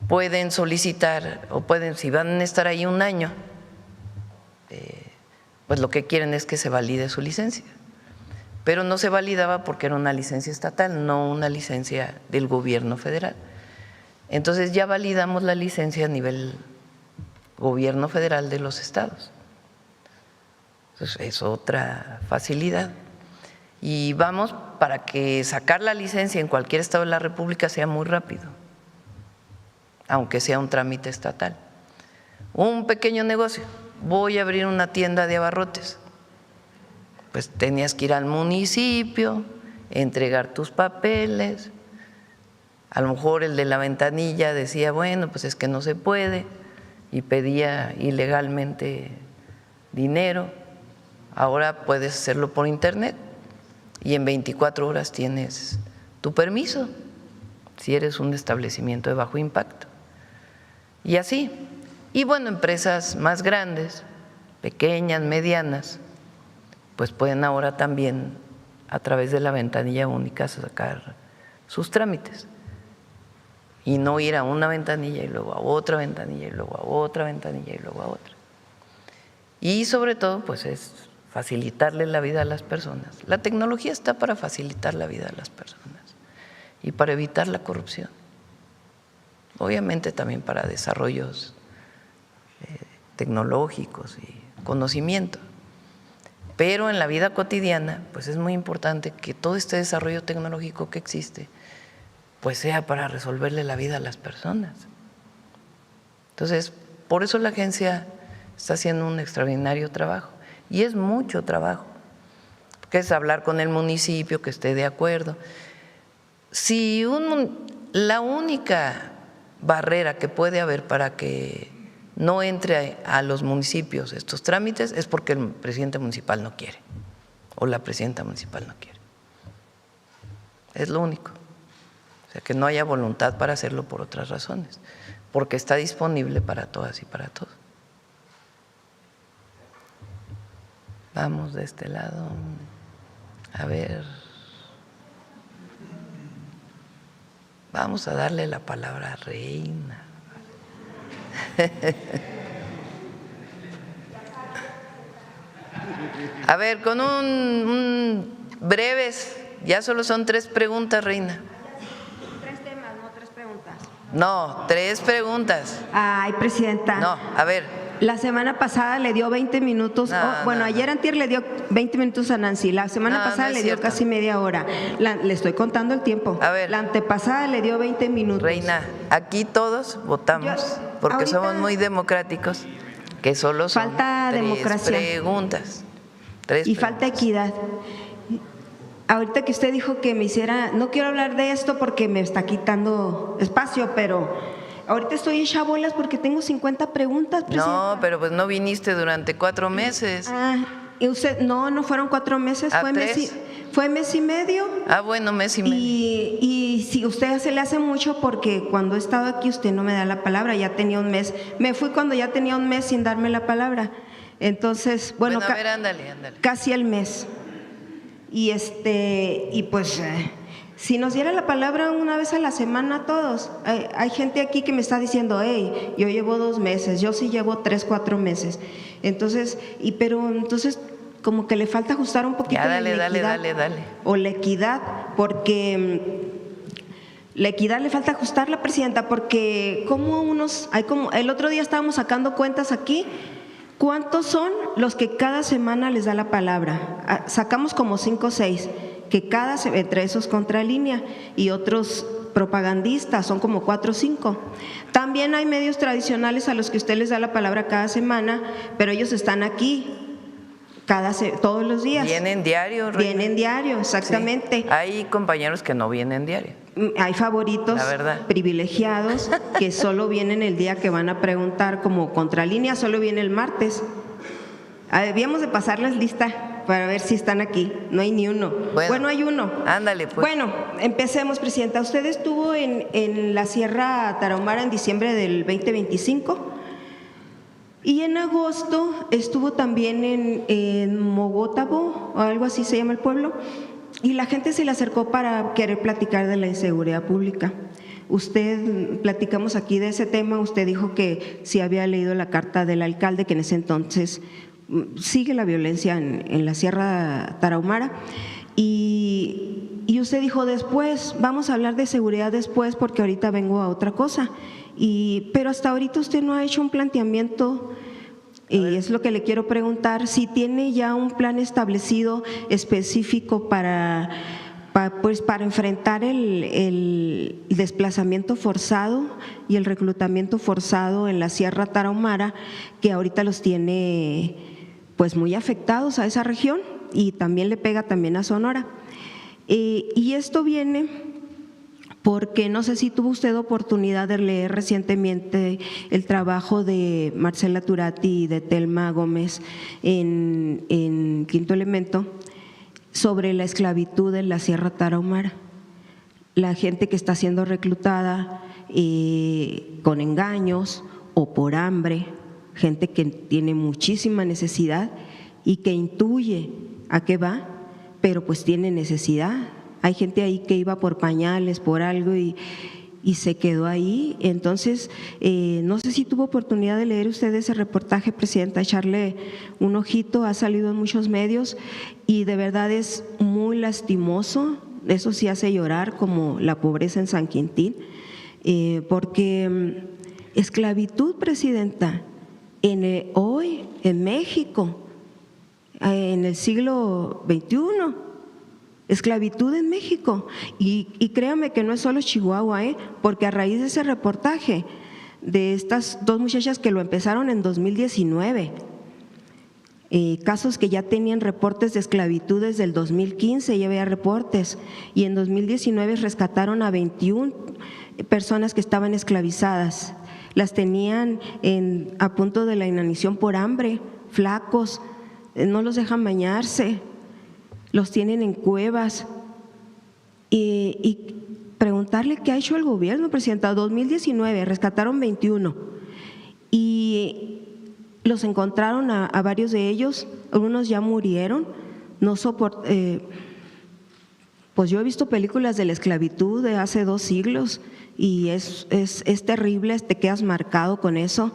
pueden solicitar o pueden, si van a estar ahí un año, pues lo que quieren es que se valide su licencia. Pero no se validaba porque era una licencia estatal, no una licencia del gobierno federal. Entonces ya validamos la licencia a nivel gobierno federal de los estados. Entonces es otra facilidad. Y vamos para que sacar la licencia en cualquier estado de la República sea muy rápido, aunque sea un trámite estatal. Un pequeño negocio, voy a abrir una tienda de abarrotes. Pues tenías que ir al municipio, entregar tus papeles. A lo mejor el de la ventanilla decía, bueno, pues es que no se puede, y pedía ilegalmente dinero. Ahora puedes hacerlo por internet y en 24 horas tienes tu permiso, si eres un establecimiento de bajo impacto. Y así. Y bueno, empresas más grandes, pequeñas, medianas, pues pueden ahora también a través de la ventanilla única sacar sus trámites y no ir a una ventanilla y luego a otra ventanilla y luego a otra ventanilla y luego a otra. Y sobre todo, pues es facilitarle la vida a las personas. La tecnología está para facilitar la vida a las personas y para evitar la corrupción. Obviamente también para desarrollos tecnológicos y conocimiento. Pero en la vida cotidiana, pues es muy importante que todo este desarrollo tecnológico que existe, pues sea para resolverle la vida a las personas. Entonces, por eso la agencia está haciendo un extraordinario trabajo, y es mucho trabajo, que es hablar con el municipio, que esté de acuerdo. Si la única barrera que puede haber para que no entre a los municipios estos trámites es porque el presidente municipal no quiere o la presidenta municipal no quiere. Es lo único. O sea, que no haya voluntad para hacerlo por otras razones, porque está disponible para todas y para todos. Vamos de este lado. A ver. Vamos a darle la palabra a Reina. A ver, con un breves, ya solo son 3 preguntas, Reina. 3 temas, no 3 preguntas. No, 3 preguntas. Ay, presidenta. No, a ver. La semana pasada le dio 20 minutos, ayer antier le dio 20 minutos a Nancy, la semana pasada le dio casi media hora. Le estoy contando el tiempo. A ver. La antepasada le dio 20 minutos. Reina, aquí todos votamos porque ahorita, somos muy democráticos, que solo son falta 3 democracia. preguntas. 3 y preguntas. falta equidad. Ahorita que usted dijo que me hiciera, no quiero hablar de esto porque me está quitando espacio, pero ahorita estoy hecha bolas porque tengo 50 preguntas, presidenta. No, pero pues no viniste durante 4 meses. Y usted, no fueron 4 meses, fue mes y medio. Bueno, mes y medio. Y si usted se le hace mucho porque cuando he estado aquí usted no me da la palabra, ya tenía un mes. Me fui cuando ya tenía un mes sin darme la palabra. Entonces, bueno, a ver, ándale. casi el mes. Y pues si nos diera la palabra una vez a la semana a todos. Hay gente aquí que me está diciendo, hey, yo llevo 2 meses, yo sí llevo 3, 4 meses. Entonces, entonces como que le falta ajustar un poquito ya, la equidad. Dale. O la equidad, porque la equidad le falta ajustarla, presidenta, porque el otro día estábamos sacando cuentas aquí. ¿Cuántos son los que cada semana les da la palabra? Sacamos como 5 o 6, que entre esos Contralínea y otros propagandistas, son como 4 o 5. También hay medios tradicionales a los que usted les da la palabra cada semana, pero ellos están aquí todos los días. ¿Vienen diario, Reina? Vienen diario, exactamente. Sí. Hay compañeros que no vienen diario. Hay favoritos privilegiados que solo vienen el día que van a preguntar, como Contralínea solo viene el martes. Debíamos de pasarles lista. para ver si están aquí. No hay ni uno. Bueno, hay uno. Ándale, pues. Bueno, empecemos, Presidenta. Usted estuvo en la Sierra Tarahumara en diciembre del 2025 y en agosto estuvo también en Mogótabo, o algo así se llama el pueblo, y la gente se le acercó para querer platicar de la inseguridad pública. Usted, platicamos aquí de ese tema, usted dijo que sí había leído la carta del alcalde, que en ese entonces sigue la violencia en la Sierra Tarahumara, y usted dijo después, vamos a hablar de seguridad después porque ahorita vengo a otra cosa, pero hasta ahorita usted no ha hecho un planteamiento. Y es lo que le quiero preguntar, si tiene ya un plan establecido específico para enfrentar el desplazamiento forzado y el reclutamiento forzado en la Sierra Tarahumara, que ahorita los tiene pues muy afectados a esa región y también le pega también a Sonora. Y esto viene porque no sé si tuvo usted oportunidad de leer recientemente el trabajo de Marcela Turati y de Telma Gómez en Quinto Elemento sobre la esclavitud en la Sierra Tarahumara. La gente que está siendo reclutada con engaños o por hambre, gente que tiene muchísima necesidad y que intuye a qué va, pero pues tiene necesidad. Hay gente ahí que iba por pañales, por algo y se quedó ahí. Entonces, no sé si tuvo oportunidad de leer usted ese reportaje, Presidenta, echarle un ojito, ha salido en muchos medios y de verdad es muy lastimoso, eso sí hace llorar, como la pobreza en San Quintín, porque esclavitud, Presidenta, hoy en México, en el siglo XXI, esclavitud en México. Y créame que no es solo Chihuahua, porque a raíz de ese reportaje de estas dos muchachas que lo empezaron en 2019, casos que ya tenían reportes de esclavitud desde el 2015, ya había reportes, y en 2019 rescataron a 21 personas que estaban esclavizadas, las tenían a punto de la inanición por hambre, flacos, no los dejan bañarse, los tienen en cuevas y preguntarle qué ha hecho el gobierno, Presidenta. 2019 rescataron 21 y los encontraron a varios de ellos, algunos ya murieron, pues yo he visto películas de la esclavitud de hace 2 siglos y es terrible, te quedas marcado con eso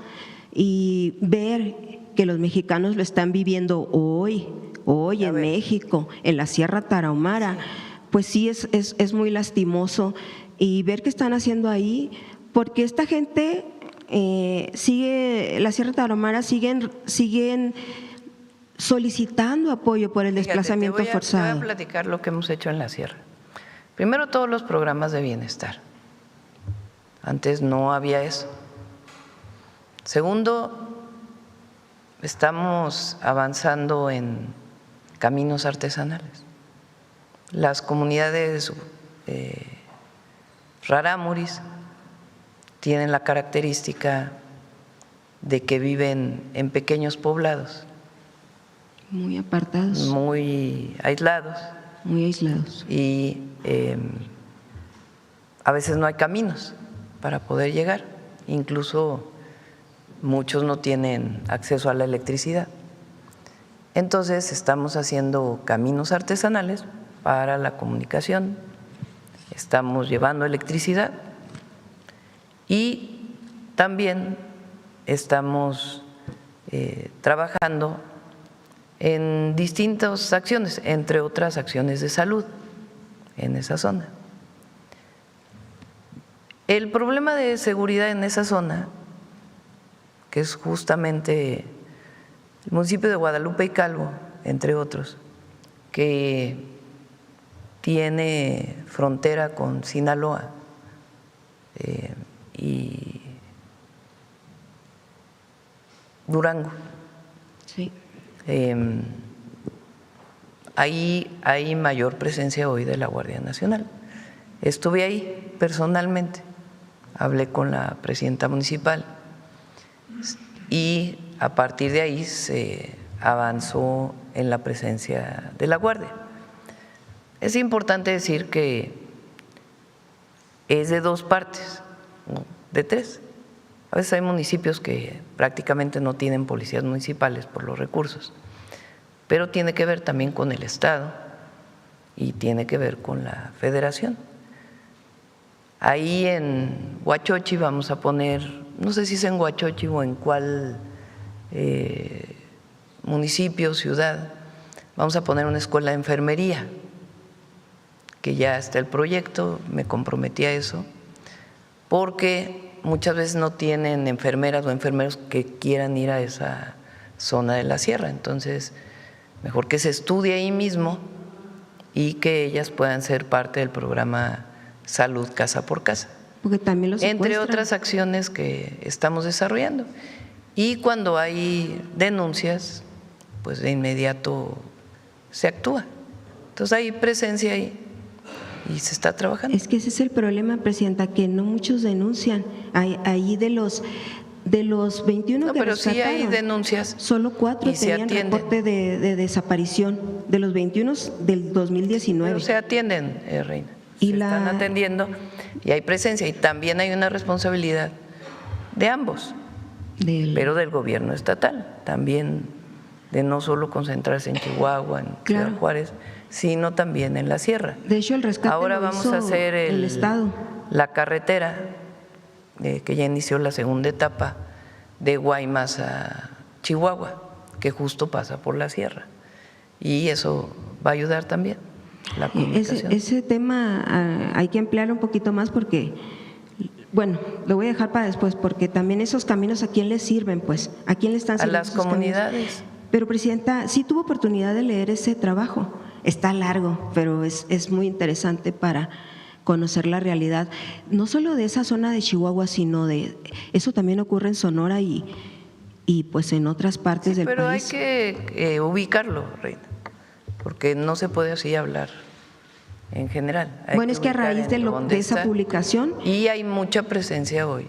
y ver que los mexicanos lo están viviendo hoy en México, en la Sierra Tarahumara, pues sí es muy lastimoso y ver qué están haciendo ahí, porque esta gente la Sierra Tarahumara siguen solicitando apoyo por el desplazamiento forzado. Te voy a platicar lo que hemos hecho en la Sierra. Primero, todos los programas de bienestar. Antes no había eso. Segundo, estamos avanzando en caminos artesanales. Las comunidades rarámuris tienen la característica de que viven en pequeños poblados. Muy apartados. Muy aislados. Muy aislados. Y a veces no hay caminos para poder llegar. Incluso muchos no tienen acceso a la electricidad. Entonces estamos haciendo caminos artesanales para la comunicación, estamos llevando electricidad y también estamos trabajando en distintas acciones, entre otras acciones de salud en esa zona. El problema de seguridad en esa zona, que es justamente el municipio de Guadalupe y Calvo, entre otros, que tiene frontera con Sinaloa y Durango. Sí. Ahí hay mayor presencia hoy de la Guardia Nacional. Estuve ahí personalmente, hablé con la presidenta municipal y a partir de ahí se avanzó en la presencia de la Guardia. Es importante decir que es de dos partes, no de tres. A veces hay municipios que prácticamente no tienen policías municipales por los recursos, pero tiene que ver también con el Estado y tiene que ver con la Federación. Ahí en Huachochi vamos a poner, no sé si es en Huachochi o en cuál municipio, ciudad, vamos a poner una escuela de enfermería, que ya está el proyecto, me comprometí a eso, porque muchas veces no tienen enfermeras o enfermeros que quieran ir a esa zona de la sierra. Entonces, mejor que se estudie ahí mismo y que ellas puedan ser parte del programa Salud Casa por Casa. Porque también los entre secuestran. otras acciones que estamos desarrollando. Y cuando hay denuncias, pues de inmediato se actúa. Entonces hay presencia ahí y se está trabajando. Es que ese es el problema, Presidenta, que no muchos denuncian. Ahí de los 21 No, que pero sí hay rescataron, denuncias. solo 4 y se tenían atienden. reporte de desaparición, de los 21 del 2019. Pero se atienden, Reina. Y Se están atendiendo y hay presencia. Y también hay una responsabilidad de ambos, pero del gobierno estatal, también de no solo concentrarse en Chihuahua, en Claro. Ciudad Juárez, sino también en la sierra. De hecho, el rescate Ahora lo vamos hizo a hacer el Estado. la carretera, que ya inició la segunda etapa, de Guaymas a Chihuahua, que justo pasa por la sierra. Y eso va a ayudar también, la comunicación. Ese tema hay que emplearlo un poquito más porque, bueno, lo voy a dejar para después, porque también esos caminos, ¿a quién les sirven? Pues, ¿a quién le están A sirviendo las esos caminos? comunidades. Pero, Presidenta, sí tuvo oportunidad de leer ese trabajo. Está largo, pero es muy interesante para conocer la realidad, no solo de esa zona de Chihuahua, sino de eso también ocurre en Sonora y pues en otras partes del Pero país. hay que ubicarlo, Reina, porque no se puede así hablar en general. Hay Bueno, es que a ubicar raíz en de dónde esa está. publicación Y hay mucha presencia hoy.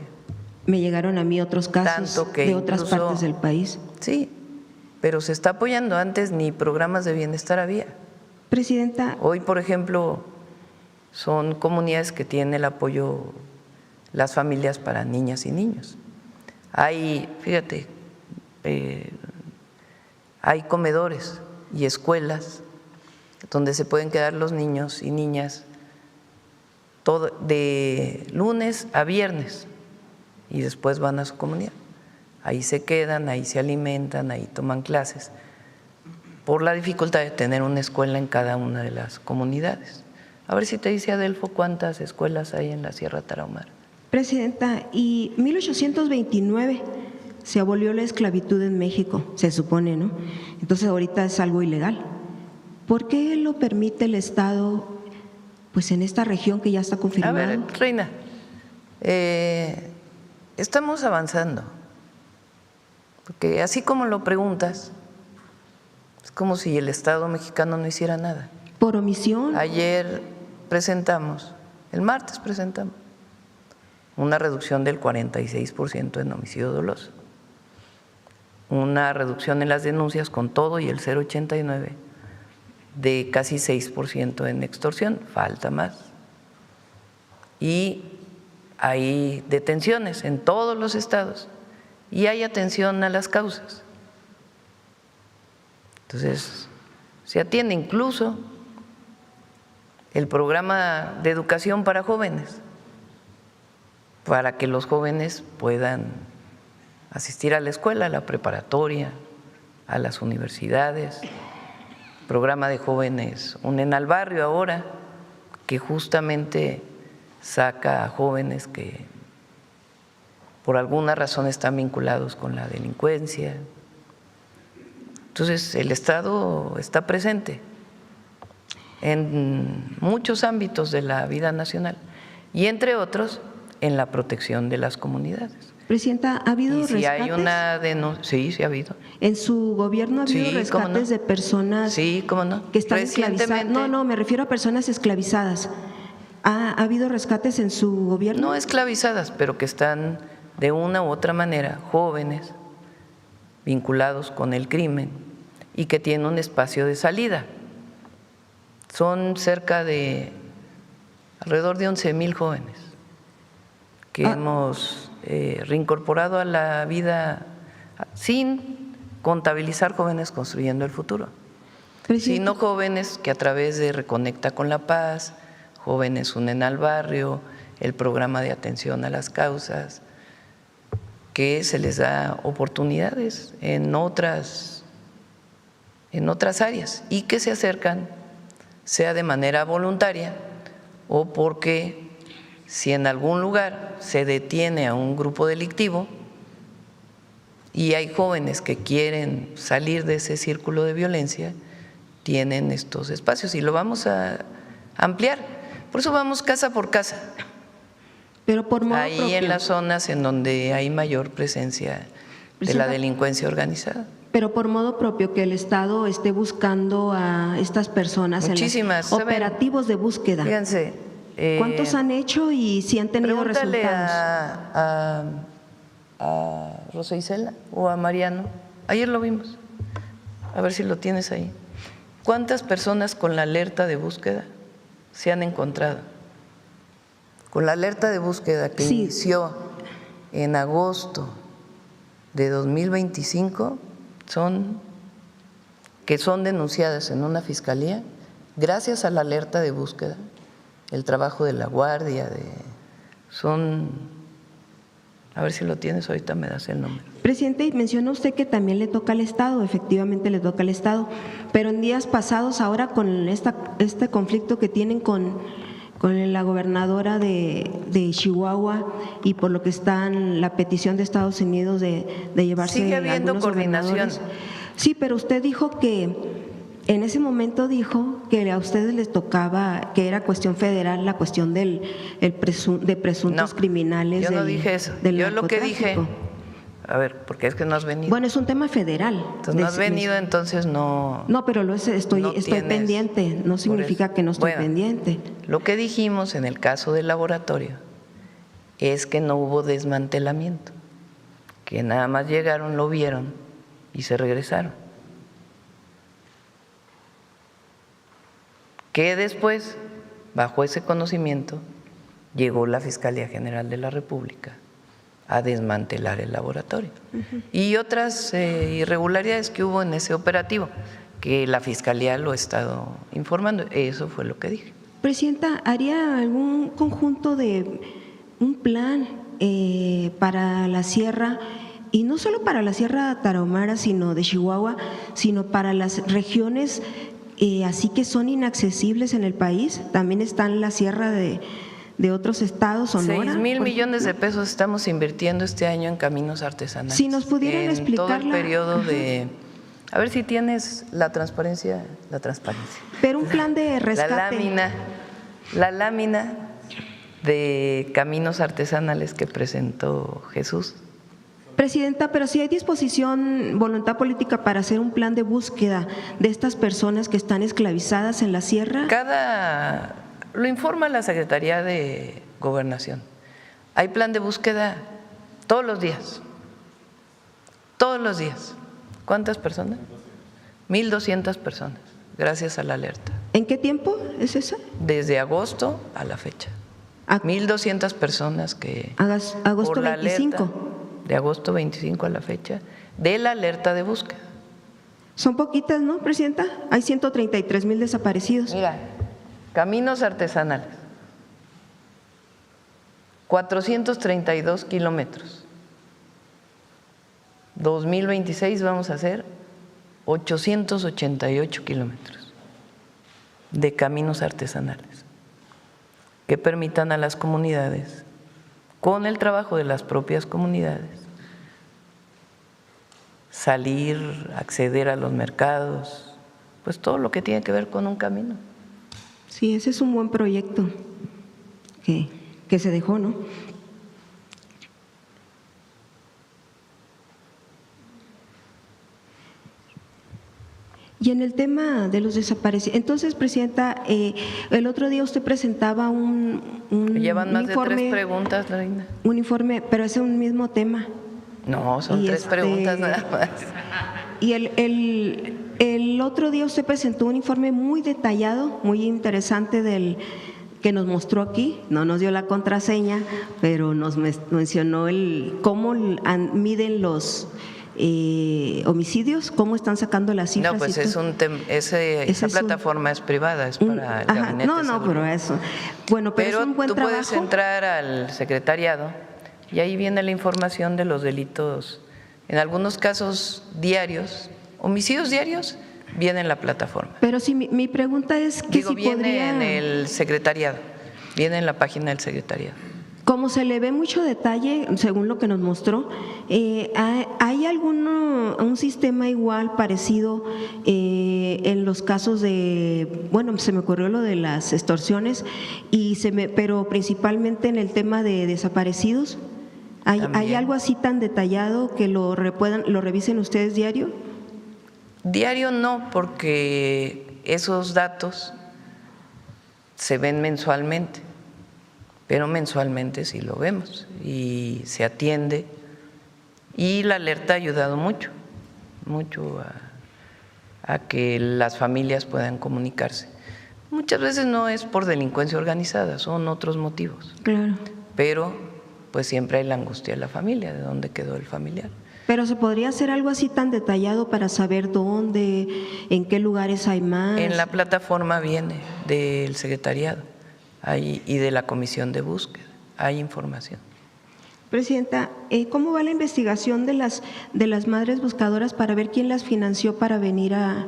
me llegaron a mí otros casos Tanto que de otras incluso- partes del país. Sí, pero se está apoyando. Antes ni programas de bienestar había. Presidenta, Hoy, por ejemplo, son comunidades que tienen el apoyo las familias para niñas y niños. Hay, fíjate, hay comedores y escuelas donde se pueden quedar los niños y niñas de lunes a viernes y después van a su comunidad. Ahí se quedan, ahí se alimentan, ahí toman clases, por la dificultad de tener una escuela en cada una de las comunidades. A ver si te dice Adelfo cuántas escuelas hay en la Sierra Tarahumara. Presidenta, y 1829 se abolió la esclavitud en México, se supone, ¿no? Entonces ahorita es algo ilegal. ¿Por qué lo permite el Estado, pues en esta región que ya está A confirmado? ver, Reina, estamos avanzando, porque así como lo preguntas, es como si el Estado mexicano no hiciera nada. Por omisión. Ayer presentamos, el martes presentamos, una reducción del 46% en homicidio doloso, una reducción en las denuncias con todo y el 0,89% de casi 6% en extorsión, falta más. Y hay detenciones en todos los estados y hay atención a las causas. Entonces, se atiende incluso el programa de educación para jóvenes, para que los jóvenes puedan asistir a la escuela, a la preparatoria, a las universidades. Programa de jóvenes Unen al Barrio ahora, que justamente saca a jóvenes que por alguna razón están vinculados con la delincuencia. Entonces, el Estado está presente en muchos ámbitos de la vida nacional y, entre otros, en la protección de las comunidades. Presidenta, ¿ha habido Y si rescates? hay una denuncia, sí ha habido. ¿En su gobierno ha habido Sí, rescates ¿cómo no? de personas Sí, ¿cómo no? que están esclavizadas? No, me refiero a personas esclavizadas. ¿Ha habido rescates en su gobierno? No esclavizadas, pero que están de una u otra manera jóvenes vinculados con el crimen y que tiene un espacio de salida. Son cerca de alrededor de 11,000 jóvenes que hemos reincorporado a la vida sin contabilizar jóvenes construyendo el futuro, sino jóvenes que a través de Reconecta con la Paz, Jóvenes Unen al Barrio, el programa de atención a las causas, que se les da oportunidades en otras áreas y que se acercan, sea de manera voluntaria o porque si en algún lugar se detiene a un grupo delictivo y hay jóvenes que quieren salir de ese círculo de violencia, tienen estos espacios y lo vamos a ampliar. Por eso vamos casa por casa. Pero por modo ahí propio. En las zonas en donde hay mayor presencia de la delincuencia organizada. Pero por modo propio, que el Estado esté buscando a estas personas Muchísimas, en los operativos de búsqueda. Fíjense. ¿Cuántos han hecho y si han tenido Pregúntale resultados? a Rosa Isela o a Mariano. Ayer lo vimos. A ver si lo tienes ahí. ¿Cuántas personas con la alerta de búsqueda se han encontrado? Con la alerta de búsqueda que inició en agosto de 2025, que son denunciadas en una fiscalía, gracias a la alerta de búsqueda, el trabajo de la guardia, a ver si lo tienes, ahorita me das el nombre. Presidente, y menciona usted que también le toca al Estado, efectivamente le toca al Estado, pero en días pasados, ahora con este conflicto que tienen con la gobernadora de Chihuahua y por lo que está en la petición de Estados Unidos de llevarse sigue habiendo algunos coordinación. gobernadores. Sí, pero usted dijo que en ese momento dijo que a ustedes les tocaba, que era cuestión federal la cuestión de presuntos criminales. Yo no dije eso. Yo lo que dije, a ver, porque es que no has venido. Bueno, es un tema federal. Entonces no has venido, entonces no. No, pero estoy tienes, pendiente, no significa que no estoy pendiente. Lo que dijimos en el caso del laboratorio es que no hubo desmantelamiento, que nada más llegaron, lo vieron y se regresaron. Que después, bajo ese conocimiento, llegó la Fiscalía General de la República a desmantelar el laboratorio. Y otras irregularidades que hubo en ese operativo, que la Fiscalía lo ha estado informando. Eso fue lo que dije. Presidenta, ¿haría algún conjunto de un plan para la sierra, y no solo para la Sierra Tarahumara, sino de Chihuahua, sino para las regiones así que son inaccesibles en el país? También están la sierra de otros estados, Sonora. 6,000 millones de pesos estamos invirtiendo este año en caminos artesanales. Si nos pudieran en explicar todo el periodo de… A ver si tienes la transparencia. Pero un plan de rescate. La lámina de caminos artesanales que presentó Jesús. Presidenta, pero si hay disposición, voluntad política para hacer un plan de búsqueda de estas personas que están esclavizadas en la sierra. Lo informa la Secretaría de Gobernación. Hay plan de búsqueda todos los días. Todos los días. ¿Cuántas personas? 1,200 personas, gracias a la alerta. ¿En qué tiempo es esa? Desde agosto a la fecha. 1,200 personas que… Agosto por la 25. Alerta, de agosto 25 a la fecha, de la alerta de búsqueda. Son poquitas, ¿no, Presidenta? Hay 133,000 desaparecidos. Mira, caminos artesanales, 432 kilómetros. 2026 vamos a hacer 888 kilómetros de caminos artesanales que permitan a las comunidades, con el trabajo de las propias comunidades, salir, acceder a los mercados, pues todo lo que tiene que ver con un camino. Sí, ese es un buen proyecto que se dejó, ¿no? Y en el tema de los desaparecidos, entonces, Presidenta, el otro día usted presentaba un Llevan más informe, de 3 preguntas, Reina. Un informe, pero es un mismo tema. No, son Y 3 preguntas nada más. Y El otro día usted presentó un informe muy detallado, muy interesante que nos mostró aquí, no nos dio la contraseña, pero nos mencionó cómo miden los homicidios, cómo están sacando las cifras. No, pues esa plataforma es privada, es para el gabinete No, de no, seguridad. pero eso. Bueno, pero es un buen tú trabajo. puedes entrar al secretariado y ahí viene la información de los delitos, en algunos casos diarios, homicidios diarios, viene en la plataforma. Pero sí, mi pregunta es que Digo, si viene podría, en el secretariado, viene en la página del secretariado. como se le ve mucho detalle, según lo que nos mostró, ¿hay un sistema igual, parecido en los casos de, bueno, se me ocurrió lo de las extorsiones, pero principalmente en el tema de desaparecidos? ¿Hay algo así tan detallado que lo revisen ustedes diario? Diario no, porque esos datos se ven mensualmente, pero mensualmente sí lo vemos y se atiende, y la alerta ha ayudado mucho a que las familias puedan comunicarse. Muchas veces no es por delincuencia organizada, son otros motivos. Claro. Pero pues siempre hay la angustia de la familia, de dónde quedó el familiar. Pero ¿se podría hacer algo así tan detallado para saber dónde, en qué lugares hay más? En la plataforma viene del secretariado y de la comisión de búsqueda, hay información. Presidenta, ¿cómo va la investigación de las madres buscadoras para ver quién las financió para venir a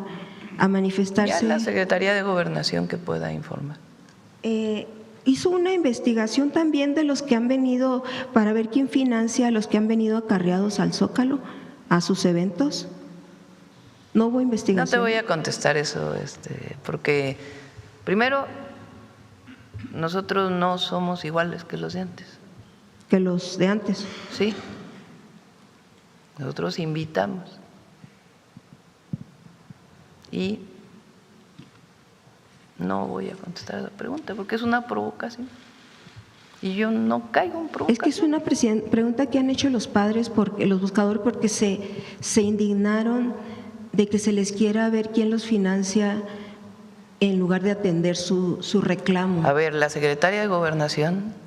manifestarse? Ya la Secretaría de Gobernación que pueda informar. ¿Hizo una investigación también de los que han venido, para ver quién financia a los que han venido acarreados al Zócalo, a sus eventos? ¿No hubo investigación? No te voy a contestar eso, porque primero, nosotros no somos iguales que los de antes. Que los de antes. Sí, nosotros invitamos y no voy a contestar a la pregunta porque es una provocación y yo no caigo en provocación. Es que es una pregunta que han hecho los padres, los buscadores, porque se indignaron de que se les quiera ver quién los financia en lugar de atender su reclamo. A ver, la secretaria de Gobernación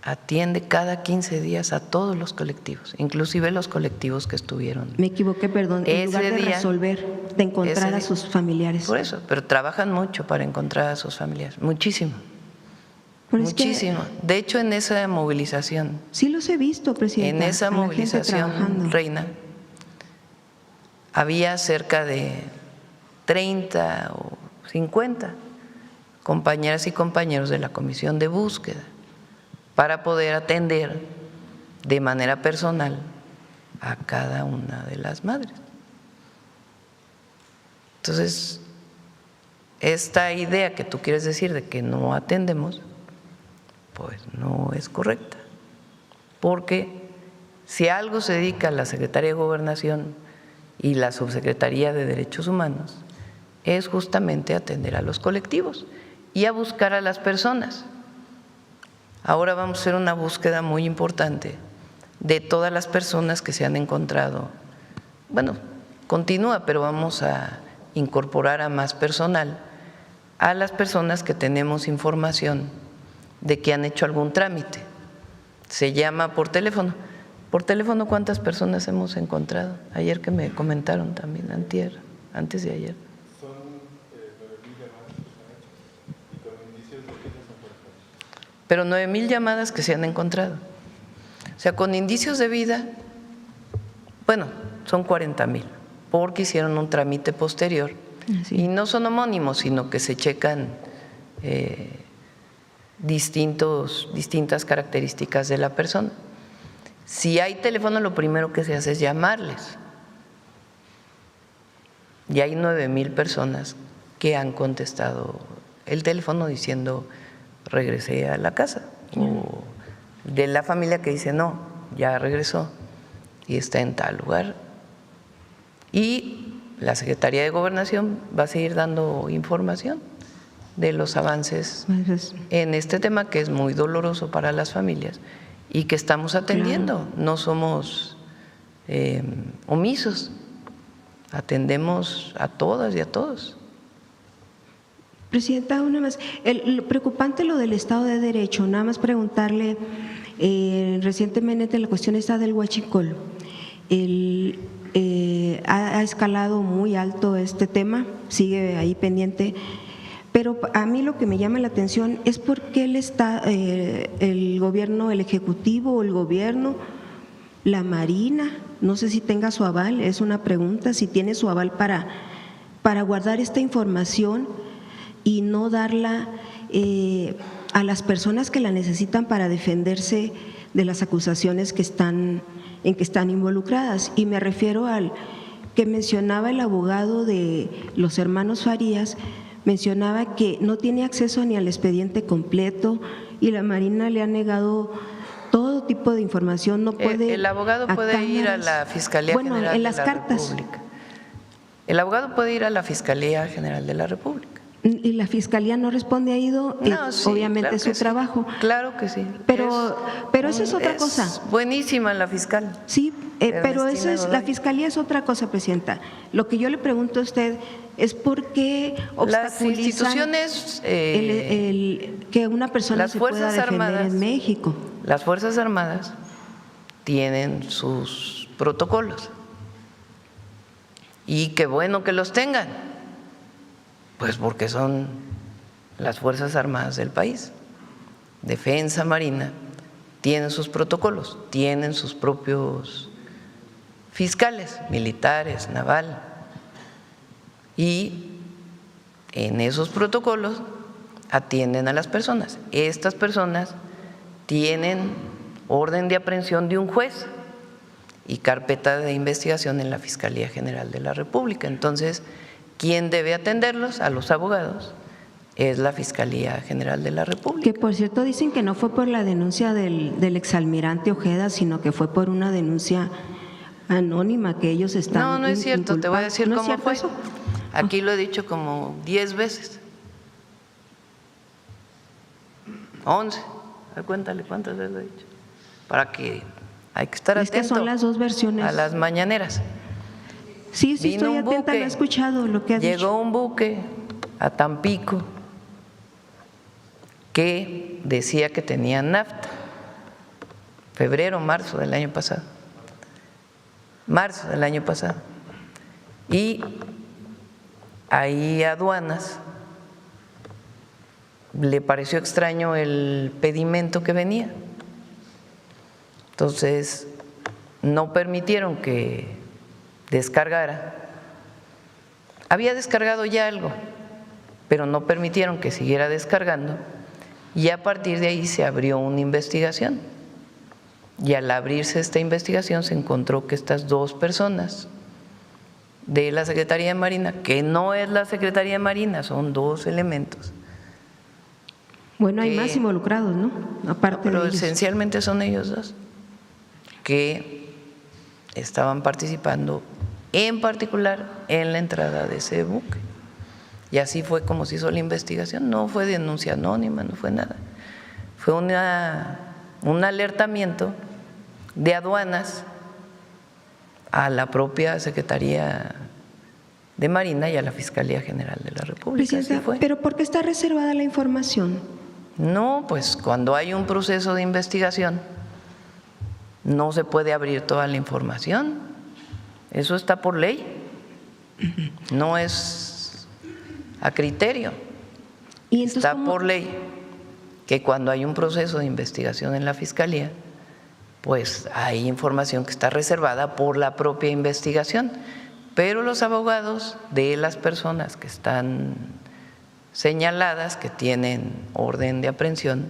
atiende cada 15 días a todos los colectivos, inclusive los colectivos que estuvieron. Me equivoqué, perdón, en lugar de resolver, de encontrar a sus familiares. Por eso, pero trabajan mucho para encontrar a sus familiares, muchísimo. Pero muchísimo. De hecho, en esa movilización, sí los he visto, presidenta. en esa movilización, Reina, había cerca de 30 o 50 compañeras y compañeros de la comisión de búsqueda para poder atender de manera personal a cada una de las madres. Entonces, esta idea que tú quieres decir de que no atendemos, pues no es correcta, porque si a algo se dedica la Secretaría de Gobernación y la Subsecretaría de Derechos Humanos, es justamente atender a los colectivos y a buscar a las personas. Ahora vamos a hacer una búsqueda muy importante de todas las personas que se han encontrado. Bueno, continúa, pero vamos a incorporar a más personal, a las personas que tenemos información de que han hecho algún trámite. Se llama por teléfono. ¿Por teléfono cuántas personas hemos encontrado? Ayer que me comentaron también, antier, antes de ayer. Pero 9,000 llamadas que se han encontrado. O sea, con indicios de vida, bueno, son 40,000, porque hicieron un trámite posterior. Sí. Y no son homónimos, sino que se checan distintas características de la persona. Si hay teléfono, lo primero que se hace es llamarles. Y hay 9,000 personas que han contestado el teléfono diciendo regresé a la casa, o de la familia que dice no, ya regresó y está en tal lugar. Y la Secretaría de Gobernación va a seguir dando información de los avances en este tema que es muy doloroso para las familias y que estamos atendiendo. No somos omisos atendemos a todas y a todos. Presidenta, una más. Lo preocupante lo del Estado de Derecho, nada más preguntarle, recientemente la cuestión está del huachicol. Ha escalado muy alto este tema, sigue ahí pendiente, pero a mí lo que me llama la atención es por qué el gobierno, el ejecutivo o el gobierno, la Marina, no sé si tenga su aval, es una pregunta, si tiene su aval para guardar esta información y no darla a las personas que la necesitan para defenderse de las acusaciones en que están involucradas. Y me refiero al que mencionaba el abogado de los hermanos Farías, mencionaba que no tiene acceso ni al expediente completo y la Marina le ha negado todo tipo de información. No puede. El abogado puede ir a la Fiscalía General en las de la cartas. República. El abogado puede ir a la Fiscalía General de la República. Y la Fiscalía no responde a ido, No, sí, obviamente claro es su que sí. trabajo. Claro que sí. Pero eso es otra cosa. Buenísima la fiscal. Sí, pero eso Ernestina es, la Godoy. Fiscalía es otra cosa, Presidenta. Lo que yo le pregunto a usted es por qué Las obstaculizan instituciones, que una persona las se pueda Fuerzas defender Armadas, en México. Las Fuerzas Armadas tienen sus protocolos y qué bueno que los tengan, pues porque son las Fuerzas Armadas del país. Defensa, Marina, tienen sus protocolos, tienen sus propios fiscales, militares, naval, y en esos protocolos atienden a las personas. Estas personas tienen orden de aprehensión de un juez y carpeta de investigación en la Fiscalía General de la República. Entonces, ¿quién debe atenderlos? A los abogados. Es la Fiscalía General de la República. Que por cierto dicen que no fue por la denuncia del exalmirante Ojeda, sino que fue por una denuncia anónima que ellos están. No es cierto, te voy a decir ¿No es cómo cierto fue. eso? Aquí lo he dicho como 10 veces. 11. Cuéntale cuántas veces lo he dicho. Para que hay que estar Es que atento son las dos versiones. a las mañaneras. Sí, Vino estoy un atenta, buque, lo he escuchado, lo que ha llegó dicho. un buque a Tampico que decía que tenía nafta, febrero, marzo del año pasado, y ahí aduanas le pareció extraño el pedimento que venía, entonces no permitieron que descargara. Había descargado ya algo, pero no permitieron que siguiera descargando y a partir de ahí se abrió una investigación. Y al abrirse esta investigación se encontró que estas dos personas de la Secretaría de Marina, que no es la Secretaría de Marina, son dos elementos. Bueno, hay que- más involucrados, ¿no? Aparte Pero de ellos. esencialmente son ellos dos que estaban participando en particular en la entrada de ese buque. Y así fue como se hizo la investigación, no fue denuncia anónima, no fue nada. Fue un alertamiento de aduanas a la propia Secretaría de Marina y a la Fiscalía General de la República. Así Presidenta, fue. ¿pero por qué está reservada la información? No, pues cuando hay un proceso de investigación no se puede abrir toda la información. Eso está por ley. No es a criterio. Y entonces, Está ¿cómo? por ley que cuando hay un proceso de investigación en la Fiscalía, pues hay información que está reservada por la propia investigación. Pero los abogados de las personas que están señaladas, que tienen orden de aprehensión,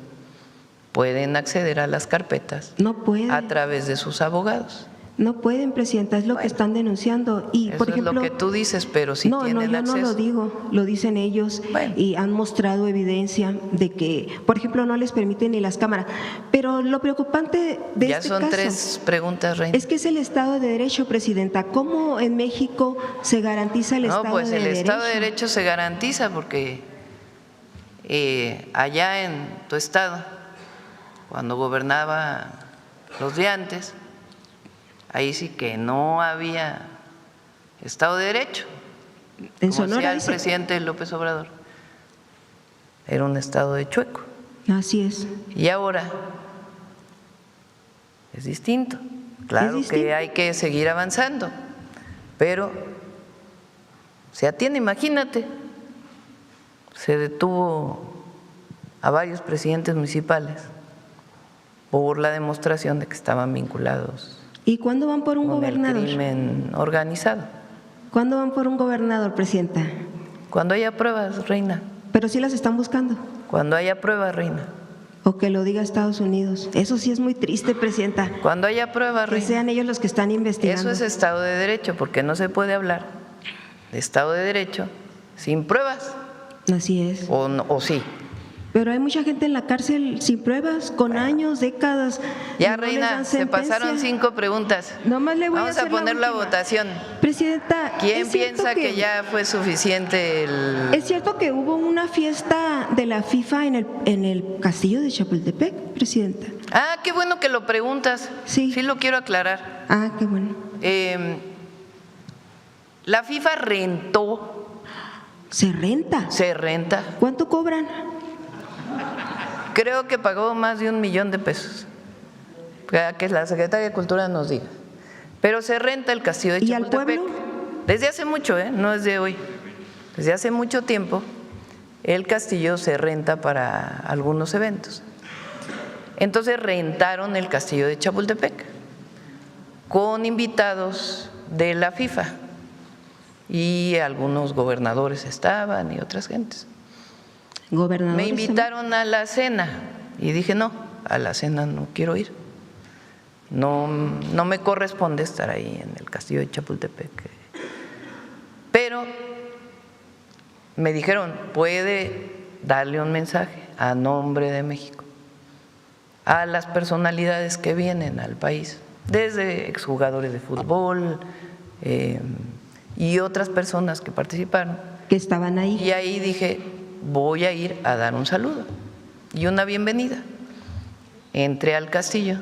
pueden acceder a las carpetas No pueden. a través de sus abogados. No pueden, Presidenta, es lo que Bueno, están denunciando. Y, Eso por ejemplo, es lo que tú dices, pero si no, tienen yo acceso. no lo digo, lo dicen ellos Bueno. y han mostrado evidencia de que, por ejemplo, no les permiten ni las cámaras. Pero lo preocupante de Ya este son caso 3 preguntas, Reina. es que es el Estado de Derecho, Presidenta. ¿Cómo en México se garantiza el No, Estado pues de el Derecho? Estado de Derecho se garantiza porque allá en tu estado, cuando gobernaba los de antes, ahí sí que no había Estado de Derecho, En como Sonora, decía el dice. presidente López Obrador. Era un estado de chueco. Así es. Y ahora es distinto. Claro distinto. que hay que seguir avanzando, pero se atiende, imagínate, se detuvo a varios presidentes municipales por la demostración de que estaban vinculados ¿Y cuándo van por un con el gobernador? crimen organizado. ¿Cuándo van por un gobernador, presidenta? Cuando haya pruebas, reina, Pero sí las están buscando. cuando haya pruebas, reina, O que lo diga Estados Unidos. Eso sí es muy triste, presidenta. cuando haya pruebas, Que reina. sean ellos los que están investigando. Eso es Estado de Derecho, porque no se puede hablar de Estado de Derecho sin pruebas, Así es. o sí. Pero hay mucha gente en la cárcel sin pruebas, con años, décadas. y Ya, no les reina, dan se sentencia. pasaron 5 preguntas. Nomás le voy Vamos a hacer poner la última. votación. Presidenta, ¿Quién ¿es cierto piensa que ya fue suficiente el… ¿Es cierto que hubo una fiesta de la FIFA en el castillo de Chapultepec, presidenta? Ah, qué bueno que lo preguntas. Sí. Sí lo quiero aclarar. Ah, qué bueno. La FIFA rentó, ¿Se renta? se renta, ¿Cuánto cobran? creo que pagó más de 1 millón de pesos. Que la Secretaría de Cultura nos diga. Pero se renta el castillo de ¿Y al Chapultepec. pueblo? Desde hace mucho, no es de hoy. Desde hace mucho tiempo el castillo se renta para algunos eventos. Entonces rentaron el castillo de Chapultepec con invitados de la FIFA y algunos gobernadores estaban y otras gentes. Gobernador. Me invitaron a la cena y dije no, a la cena no quiero ir. No me corresponde estar ahí en el castillo de Chapultepec. Pero me dijeron, puede darle un mensaje a nombre de México a las personalidades que vienen al país, desde exjugadores de fútbol y otras personas que participaron. Que estaban ahí. Y ahí dije, voy a ir a dar un saludo y una bienvenida. Entré al castillo.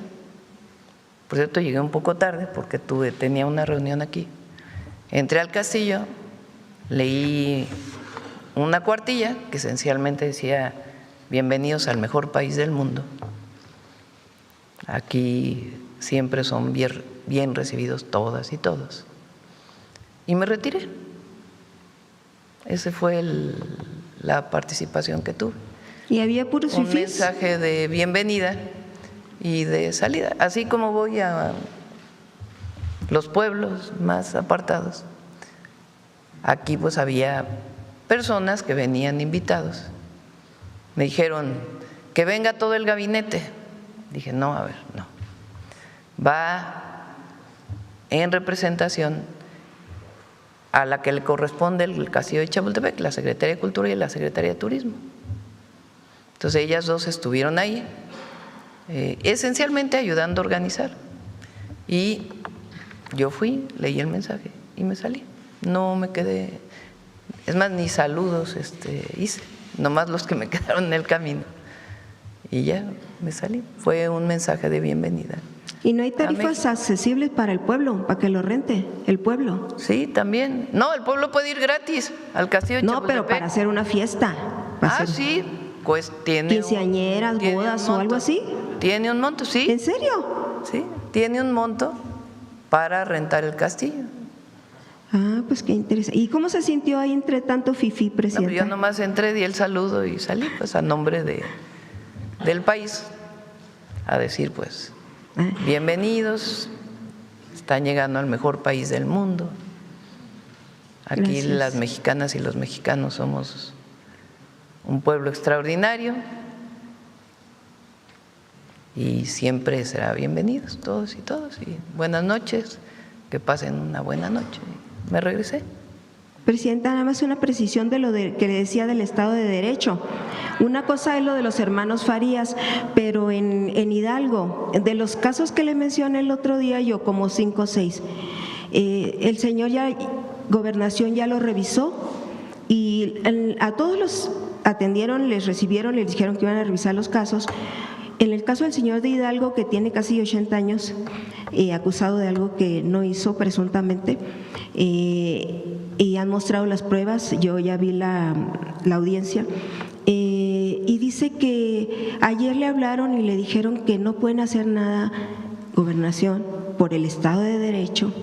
Por cierto, llegué un poco tarde porque tenía una reunión aquí. Entré al castillo, leí una cuartilla que esencialmente decía, bienvenidos al mejor país del mundo. Aquí siempre son bien recibidos todas y todos. Y me retiré. Esa fue la participación que tuve. Y había puros Un fifís. mensaje de bienvenida y de salida. Así como voy a los pueblos más apartados, aquí pues había personas que venían invitados. Me dijeron que venga todo el gabinete. Dije, no, a ver, no. Va en representación a la que le corresponde el castillo de Chapultepec, la Secretaría de Cultura y la Secretaría de Turismo. Entonces ellas dos estuvieron ahí, esencialmente ayudando a organizar. Y yo fui, leí el mensaje y me salí. No me quedé, es más, ni saludos hice, nomás los que me quedaron en el camino. Y ya me salí. Fue un mensaje de bienvenida. Y no hay tarifas accesibles para el pueblo, para que lo rente el pueblo. Sí, también. No, el pueblo puede ir gratis al castillo de No, Chapultepec. pero para hacer una fiesta. para hacer Sí, pues tiene quinceañeras, tiene un bodas o algo monto. así. Tiene un monto, sí. ¿En serio? Sí, tiene un monto para rentar el castillo. Ah, pues qué interesante. ¿Y cómo se sintió ahí entre tanto fifí, No, pero presidenta? yo nomás entré, di el saludo y salí, pues a nombre del país, a decir, pues, Ah. bienvenidos, están llegando al mejor país del mundo. Aquí Gracias. las mexicanas y los mexicanos somos un pueblo extraordinario y siempre será bienvenidos todos y todos. Y buenas noches, que pasen una buena noche. Me regresé. Presidenta, nada más una precisión de lo que le decía del Estado de Derecho. Una cosa es lo de los hermanos Farías, pero en Hidalgo, de los casos que le mencioné el otro día, yo como 5 o 6, el señor Gobernación ya lo revisó y a todos los atendieron, les recibieron, les dijeron que iban a revisar los casos. En el caso del señor de Hidalgo, que tiene casi 80 años, acusado de algo que no hizo presuntamente, y han mostrado las pruebas, yo ya vi la audiencia, y dice que ayer le hablaron y le dijeron que no pueden hacer nada, Gobernación, por el Estado de Derecho,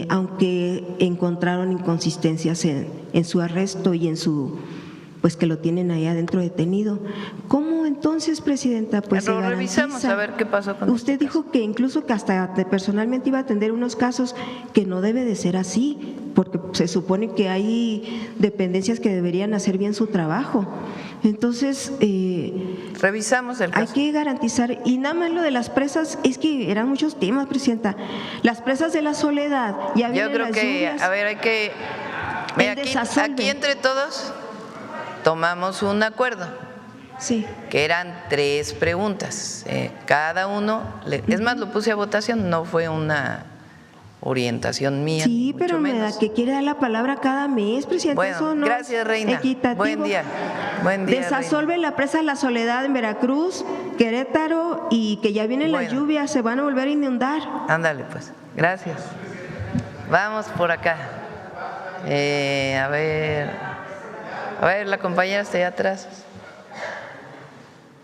aunque encontraron inconsistencias en su arresto y en su, pues que lo tienen ahí adentro detenido. ¿Cómo entonces, Presidenta? Pues lo revisamos a ver qué pasó con usted este dijo que incluso que hasta personalmente iba a atender unos casos que no debe de ser así, porque se supone que hay dependencias que deberían hacer bien su trabajo. Entonces, revisamos el caso. hay que garantizar, y nada más lo de las presas, es que eran muchos temas, Presidenta. Las presas de la Soledad, ya Yo vienen creo las que, lluvias. a ver, hay que… Mira, aquí entre todos tomamos un acuerdo, Sí. que eran 3 preguntas. Cada uno, es más, lo puse a votación, no fue una orientación mía. Sí, mucho pero me menos. da que quiere dar la palabra cada mes, Presidenta. Bueno, Eso no gracias, es Reina. equitativo. Buen día. Buen día, Desasolve la presa La Soledad en Veracruz, Querétaro, y que ya vienen las Bueno. lluvias, se van a volver a inundar. Ándale, pues. Gracias. Vamos por acá. A ver, la compañera está allá atrás.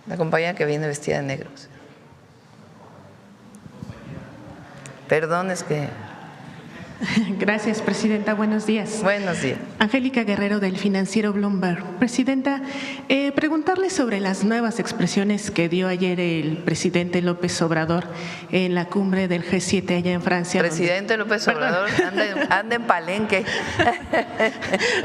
La compañera que viene vestida de negro. Perdón, es que… Gracias, Presidenta. Buenos días. Buenos días. Angélica Guerrero, del Financiero Bloomberg. Presidenta, preguntarle sobre las nuevas expresiones que dio ayer el presidente López Obrador en la cumbre del G7 allá en Francia. Presidente López Obrador anda en Palenque.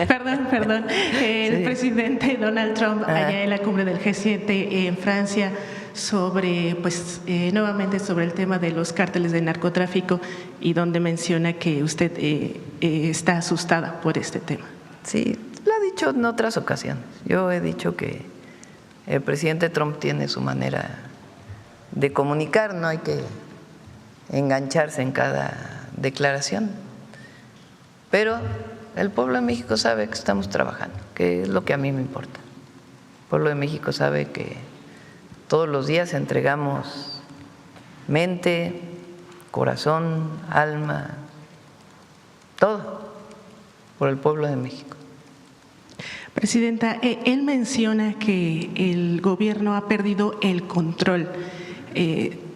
Perdón. El Sí. presidente Donald Trump allá en la cumbre del G7 en Francia sobre, pues, nuevamente sobre el tema de los cárteles de narcotráfico, y donde menciona que usted está asustada por este tema. Sí, lo ha dicho en otras ocasiones. Yo he dicho que el presidente Trump tiene su manera de comunicar, no hay que engancharse en cada declaración. Pero el pueblo de México sabe que estamos trabajando, que es lo que a mí me importa. El pueblo de México sabe que todos los días entregamos mente, corazón, alma, todo por el pueblo de México. Presidenta, él menciona que el gobierno ha perdido el control.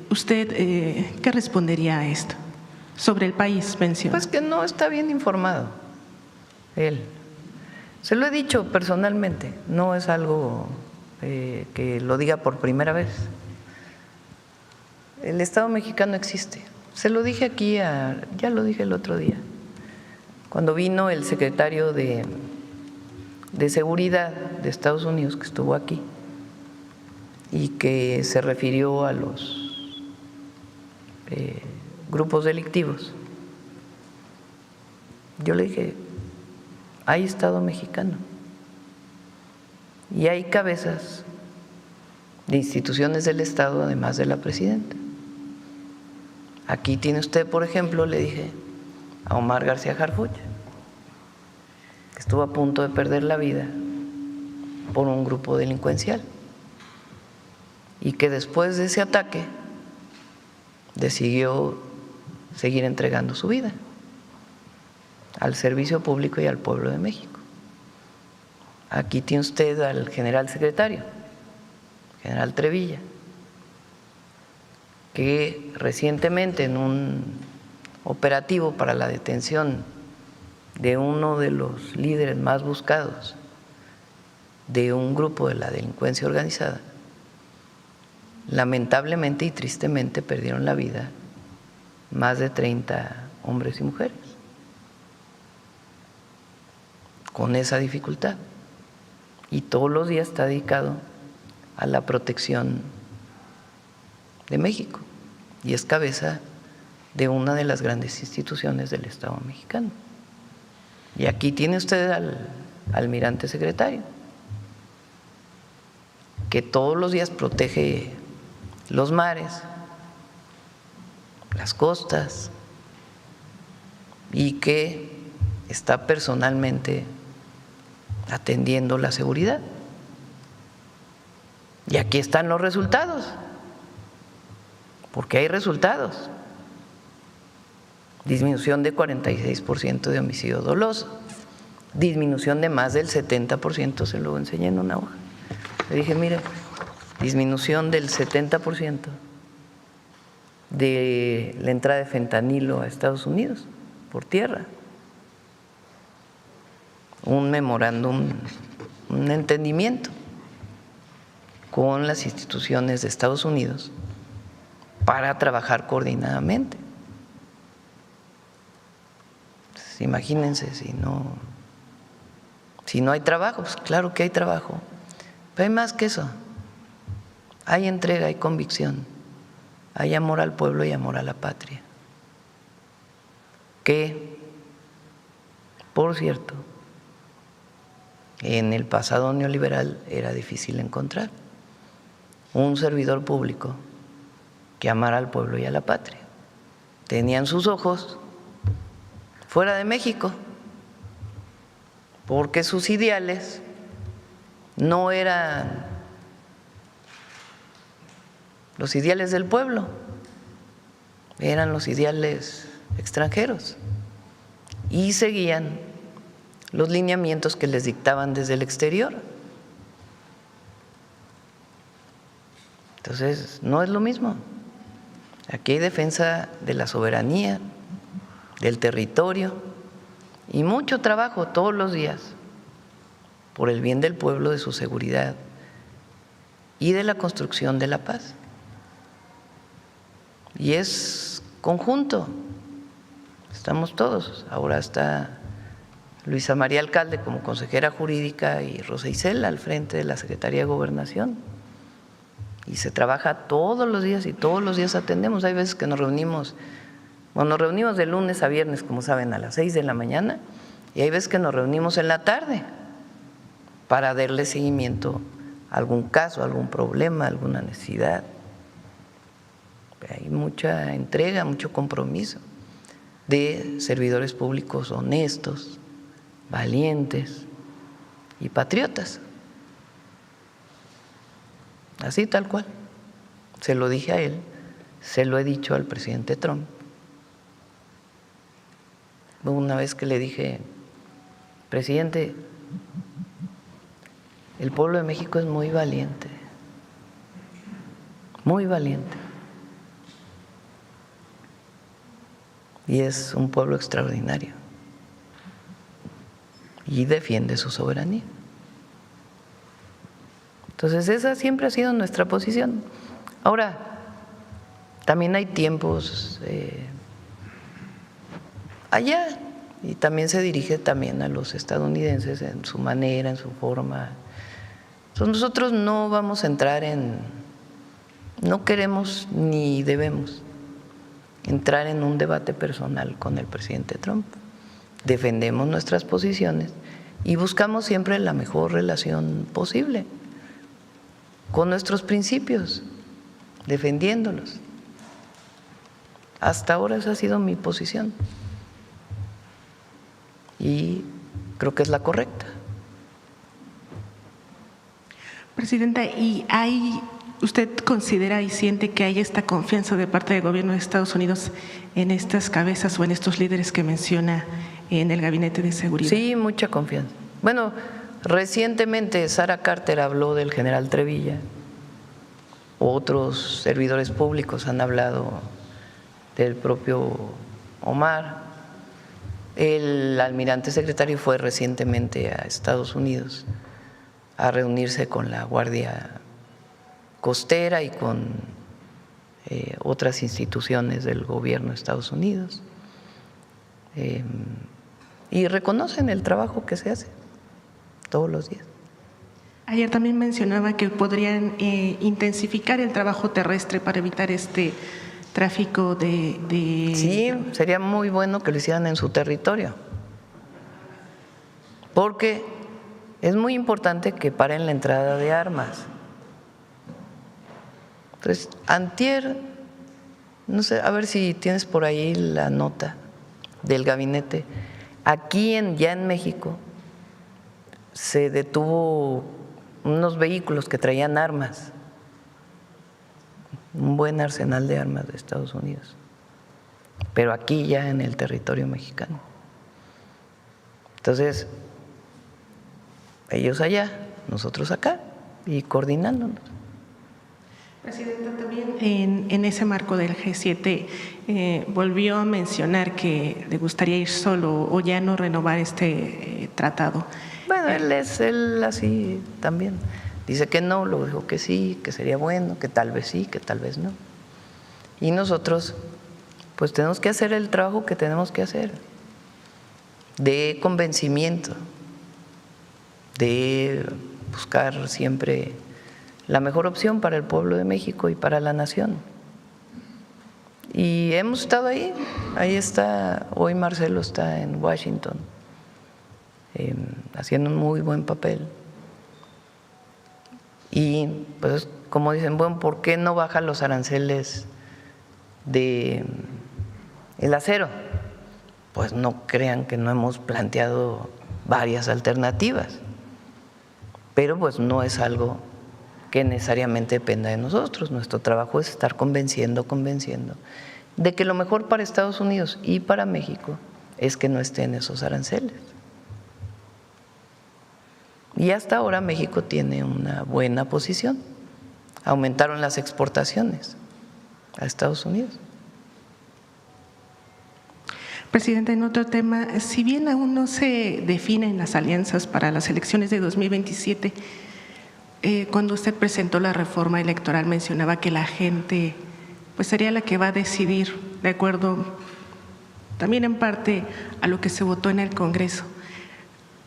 ¿Usted qué respondería a esto? Sobre el país, menciona. Pues que no está bien informado él. Se lo he dicho personalmente, no es algo que lo diga por primera vez. El Estado mexicano existe. Se lo dije aquí, ya lo dije el otro día, cuando vino el secretario de Seguridad de Estados Unidos, que estuvo aquí, y que se refirió a los grupos delictivos. Yo le dije, hay Estado mexicano y hay cabezas de instituciones del Estado, además de la presidenta. Aquí tiene usted, por ejemplo, le dije a Omar García Harfuch, que estuvo a punto de perder la vida por un grupo delincuencial y que después de ese ataque decidió seguir entregando su vida al servicio público y al pueblo de México. Aquí tiene usted al general secretario, general Trevilla, que recientemente en un operativo para la detención de uno de los líderes más buscados de un grupo de la delincuencia organizada, lamentablemente y tristemente perdieron la vida más de 30 hombres y mujeres con esa dificultad, y todos los días está dedicado a la protección de México y es cabeza de una de las grandes instituciones del Estado mexicano. Y aquí tiene usted al almirante secretario, que todos los días protege los mares, las costas, y que está personalmente atendiendo la seguridad. Y aquí están los resultados, porque hay resultados. disminución de 46% de homicidio doloso, disminución de más del 70%, se lo enseñé en una hoja. Le dije, mire, disminución del 70% de la entrada de fentanilo a Estados Unidos por tierra. Un memorándum, un entendimiento con las instituciones de Estados Unidos para trabajar coordinadamente. Entonces, imagínense si no hay trabajo. Pues claro que hay trabajo, pero hay más que eso. Hay entrega, hay convicción, hay amor al pueblo y amor a la patria. Que, por cierto, en el pasado neoliberal era difícil encontrar un servidor público que amara al pueblo y a la patria. Tenían sus ojos fuera de México, porque sus ideales no eran los ideales del pueblo, eran los ideales extranjeros y seguían los lineamientos que les dictaban desde el exterior. Entonces, no es lo mismo. Aquí hay defensa de la soberanía, del territorio y mucho trabajo todos los días por el bien del pueblo, de su seguridad y de la construcción de la paz. Y es conjunto, estamos todos. Ahora está Luisa María Alcalde como consejera jurídica y Rosa Isela al frente de la Secretaría de Gobernación. Y se trabaja todos los días y todos los días atendemos. Hay veces que nos reunimos de lunes a viernes, como saben, a las 6 de la mañana, y hay veces que nos reunimos en la tarde para darle seguimiento a algún caso, algún problema, alguna necesidad. Hay mucha entrega, mucho compromiso de servidores públicos honestos, valientes y patriotas. Así tal cual. Se lo dije a él, se lo he dicho al presidente Trump. Una vez que le dije, presidente, el pueblo de México es muy valiente, muy valiente. Y es un pueblo extraordinario y defiende su soberanía. Entonces esa siempre ha sido nuestra posición. Ahora, también hay tiempos allá y también se dirige también a los estadounidenses en su manera, en su forma. Entonces nosotros no vamos a entrar no queremos ni debemos entrar en un debate personal con el presidente Trump. Defendemos nuestras posiciones y buscamos siempre la mejor relación posible con nuestros principios, defendiéndolos. Hasta ahora esa ha sido mi posición y creo que es la correcta. Presidenta, ¿usted considera y siente que hay esta confianza de parte del gobierno de Estados Unidos en estas cabezas o en estos líderes que menciona en el Gabinete de Seguridad? Sí, mucha confianza. Bueno, recientemente Sara Carter habló del general Trevilla, otros servidores públicos han hablado del propio Omar, el almirante secretario fue recientemente a Estados Unidos a reunirse con la Guardia Costera y con otras instituciones del gobierno de Estados Unidos y reconocen el trabajo que se hace todos los días. Ayer también mencionaba que podrían intensificar el trabajo terrestre para evitar este tráfico de… Sí, sería muy bueno que lo hicieran en su territorio, porque es muy importante que paren la entrada de armas. Entonces, antier, no sé, a ver si tienes por ahí la nota del gabinete. Aquí ya en México se detuvo unos vehículos que traían armas, un buen arsenal de armas de Estados Unidos. pero aquí ya en el territorio mexicano. Entonces, ellos allá, nosotros acá, y coordinándonos. Presidenta, también en ese marco del G7 volvió a mencionar que le gustaría ir solo o ya no renovar este tratado. Bueno, él así también. Dice que no, luego dijo que sí, que sería bueno, que tal vez sí, que tal vez no. Y nosotros, pues tenemos que hacer el trabajo que tenemos que hacer, de convencimiento, de buscar siempre la mejor opción para el pueblo de México y para la nación. Y hemos estado ahí está, hoy Marcelo está en Washington, haciendo un muy buen papel. Y pues como dicen, bueno, ¿por qué no bajan los aranceles del acero? Pues no crean que no hemos planteado varias alternativas, pero pues no es algo que necesariamente dependa de nosotros. Nuestro trabajo es estar convenciendo de que lo mejor para Estados Unidos y para México es que no estén esos aranceles. Y hasta ahora México tiene una buena posición. Aumentaron las exportaciones a Estados Unidos. Presidenta, en otro tema, si bien aún no se definen las alianzas para las elecciones de 2027, cuando usted presentó la reforma electoral mencionaba que la gente pues sería la que va a decidir de acuerdo también en parte a lo que se votó en el Congreso.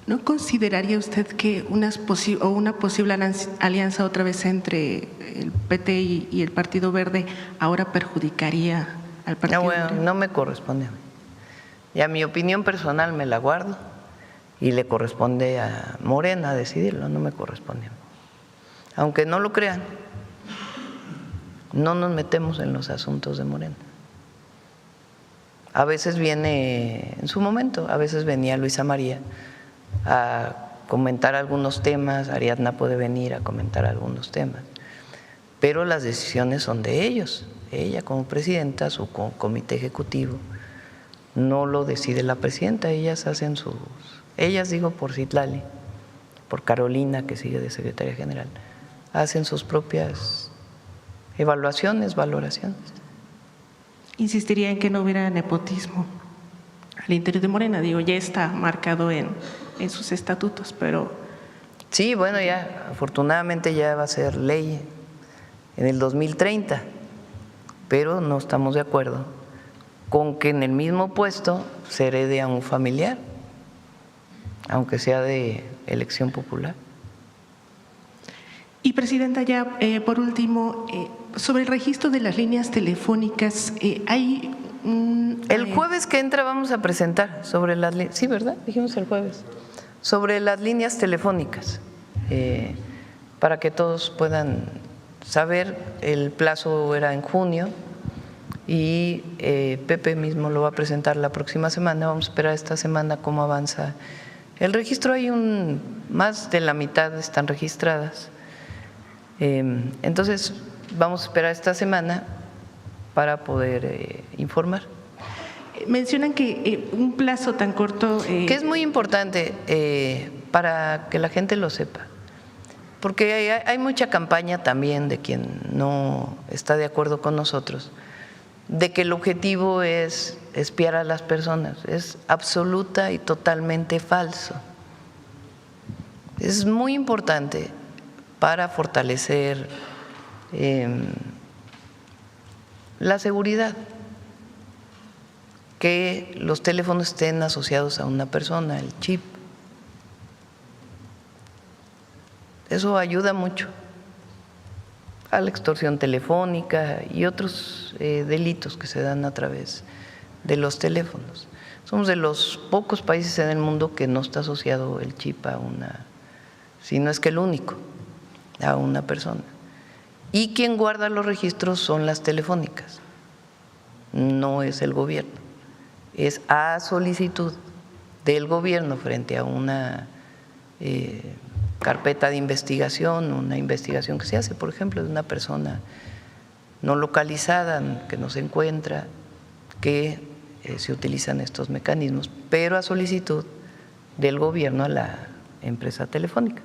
¿No consideraría usted que una posible alianza otra vez entre el PT y el Partido Verde ahora perjudicaría al Partido Verde? No me corresponde a mí. Ya mi opinión personal me la guardo y le corresponde a Morena decidirlo, no me corresponde a mí. Aunque no lo crean, no nos metemos en los asuntos de Morena. A veces viene, en su momento, a veces venía Luisa María a comentar algunos temas, Ariadna puede venir a comentar algunos temas, pero las decisiones son de ellos. Ella como presidenta, su comité ejecutivo, no lo decide la presidenta, ellas digo por Citlali, por Carolina que sigue de secretaria general, hacen sus propias evaluaciones, valoraciones. Insistiría en que no hubiera nepotismo al interior de Morena, digo, ya está marcado en sus estatutos, pero… Sí, bueno, ya afortunadamente ya va a ser ley en el 2030, pero no estamos de acuerdo con que en el mismo puesto se herede a un familiar, aunque sea de elección popular. Y Presidenta, ya por último, sobre el registro de las líneas telefónicas, hay… El jueves que entra vamos a presentar sobre las líneas, sí, ¿verdad? Dijimos el jueves, sobre las líneas telefónicas, para que todos puedan saber. El plazo era en junio y Pepe mismo lo va a presentar la próxima semana. Vamos a esperar esta semana cómo avanza el registro. Hay más de la mitad están registradas. Entonces vamos a esperar esta semana para poder informar. Mencionan que un plazo tan corto… que es muy importante para que la gente lo sepa, porque hay mucha campaña también de quien no está de acuerdo con nosotros, de que el objetivo es espiar a las personas. Es absoluta y totalmente falso. Es muy importante para fortalecer la seguridad, que los teléfonos estén asociados a una persona, el chip. Eso ayuda mucho a la extorsión telefónica y otros delitos que se dan a través de los teléfonos. Somos de los pocos países en el mundo que no está asociado el chip a si no es que el único, a una persona. Y quien guarda los registros son las telefónicas, no es el gobierno. Es a solicitud del gobierno frente a una carpeta de investigación, una investigación que se hace, por ejemplo, de una persona no localizada que no se encuentra, que se utilizan estos mecanismos, pero a solicitud del gobierno a la empresa telefónica.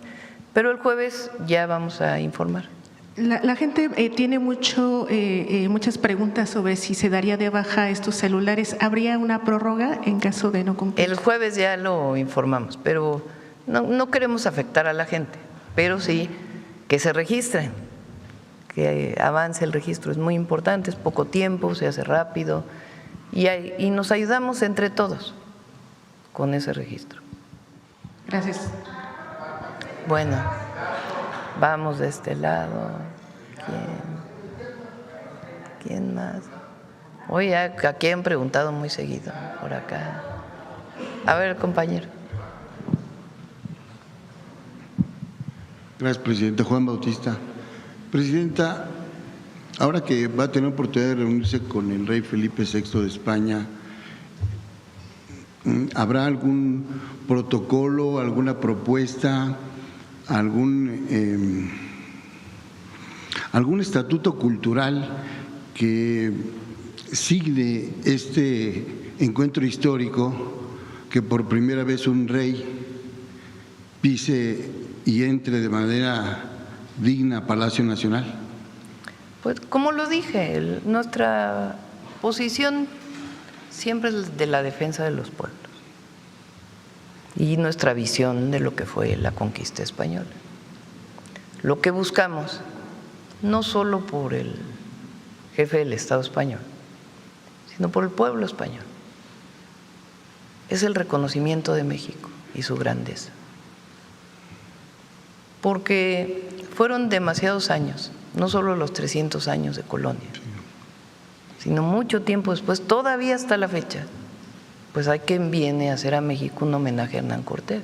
Pero el jueves ya vamos a informar. La gente tiene muchas preguntas sobre si se daría de baja estos celulares. ¿Habría una prórroga en caso de no cumplir? El jueves ya lo informamos, pero no queremos afectar a la gente, pero sí que se registren, que avance el registro. Es muy importante, es poco tiempo, se hace rápido y nos ayudamos entre todos con ese registro. Gracias. Bueno, vamos de este lado. ¿Quién más? Oye, aquí han preguntado muy seguido, por acá. A ver, compañero. Gracias, Presidenta. Juan Bautista. Presidenta, ahora que va a tener oportunidad de reunirse con el rey Felipe VI de España, ¿habrá algún protocolo, alguna propuesta, algún estatuto cultural que signe este encuentro histórico, que por primera vez un rey pise y entre de manera digna a Palacio Nacional? Pues como lo dije, nuestra posición siempre es de la defensa de los pueblos y nuestra visión de lo que fue la conquista española. Lo que buscamos, no solo por el jefe del Estado español, sino por el pueblo español, es el reconocimiento de México y su grandeza. Porque fueron demasiados años, no solo los 300 años de colonia, sino mucho tiempo después, todavía hasta la fecha, pues hay quien viene a hacer a México un homenaje a Hernán Cortés,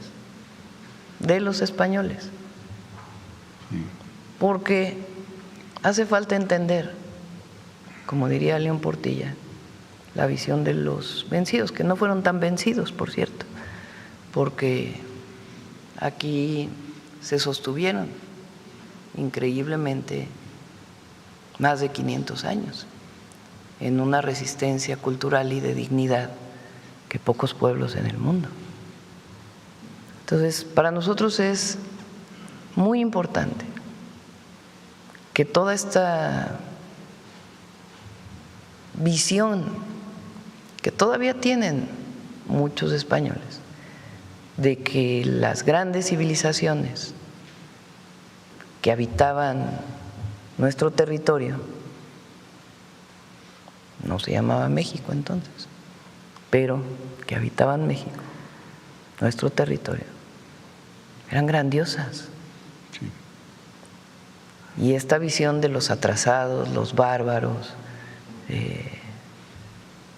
de los españoles. Porque hace falta entender, como diría León Portilla, la visión de los vencidos, que no fueron tan vencidos, por cierto, porque aquí se sostuvieron increíblemente más de 500 años en una resistencia cultural y de dignidad que pocos pueblos en el mundo. Entonces, para nosotros es muy importante que toda esta visión que todavía tienen muchos españoles de que las grandes civilizaciones que habitaban nuestro territorio, no se llamaba México entonces, pero que habitaban México, nuestro territorio, eran grandiosas. Sí. Y esta visión de los atrasados, los bárbaros,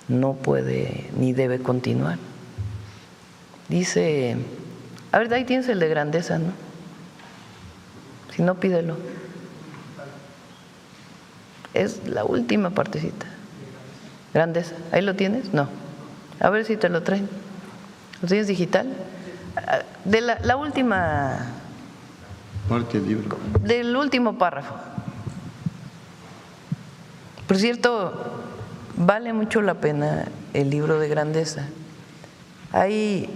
no puede ni debe continuar. Dice, a ver, ahí tienes el de grandeza, ¿no? Si no, pídelo. Es la última partecita. Grandeza. ¿Ahí lo tienes? No. A ver si te lo traen. ¿Lo tienes digital? De la última parte del libro. Del último párrafo. Por cierto, vale mucho la pena el libro de grandeza. Hay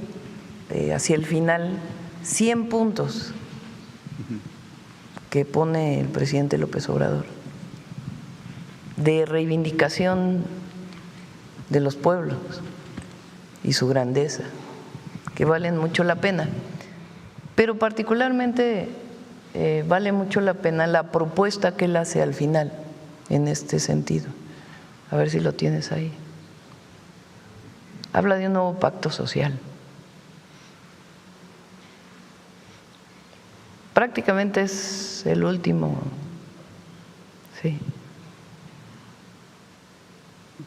hacia el final 100 puntos que pone el presidente López Obrador de reivindicación de los pueblos y su grandeza, que valen mucho la pena. Pero particularmente vale mucho la pena la propuesta que él hace al final en este sentido. A ver si lo tienes ahí. Habla de un nuevo pacto social. Prácticamente es el último, sí.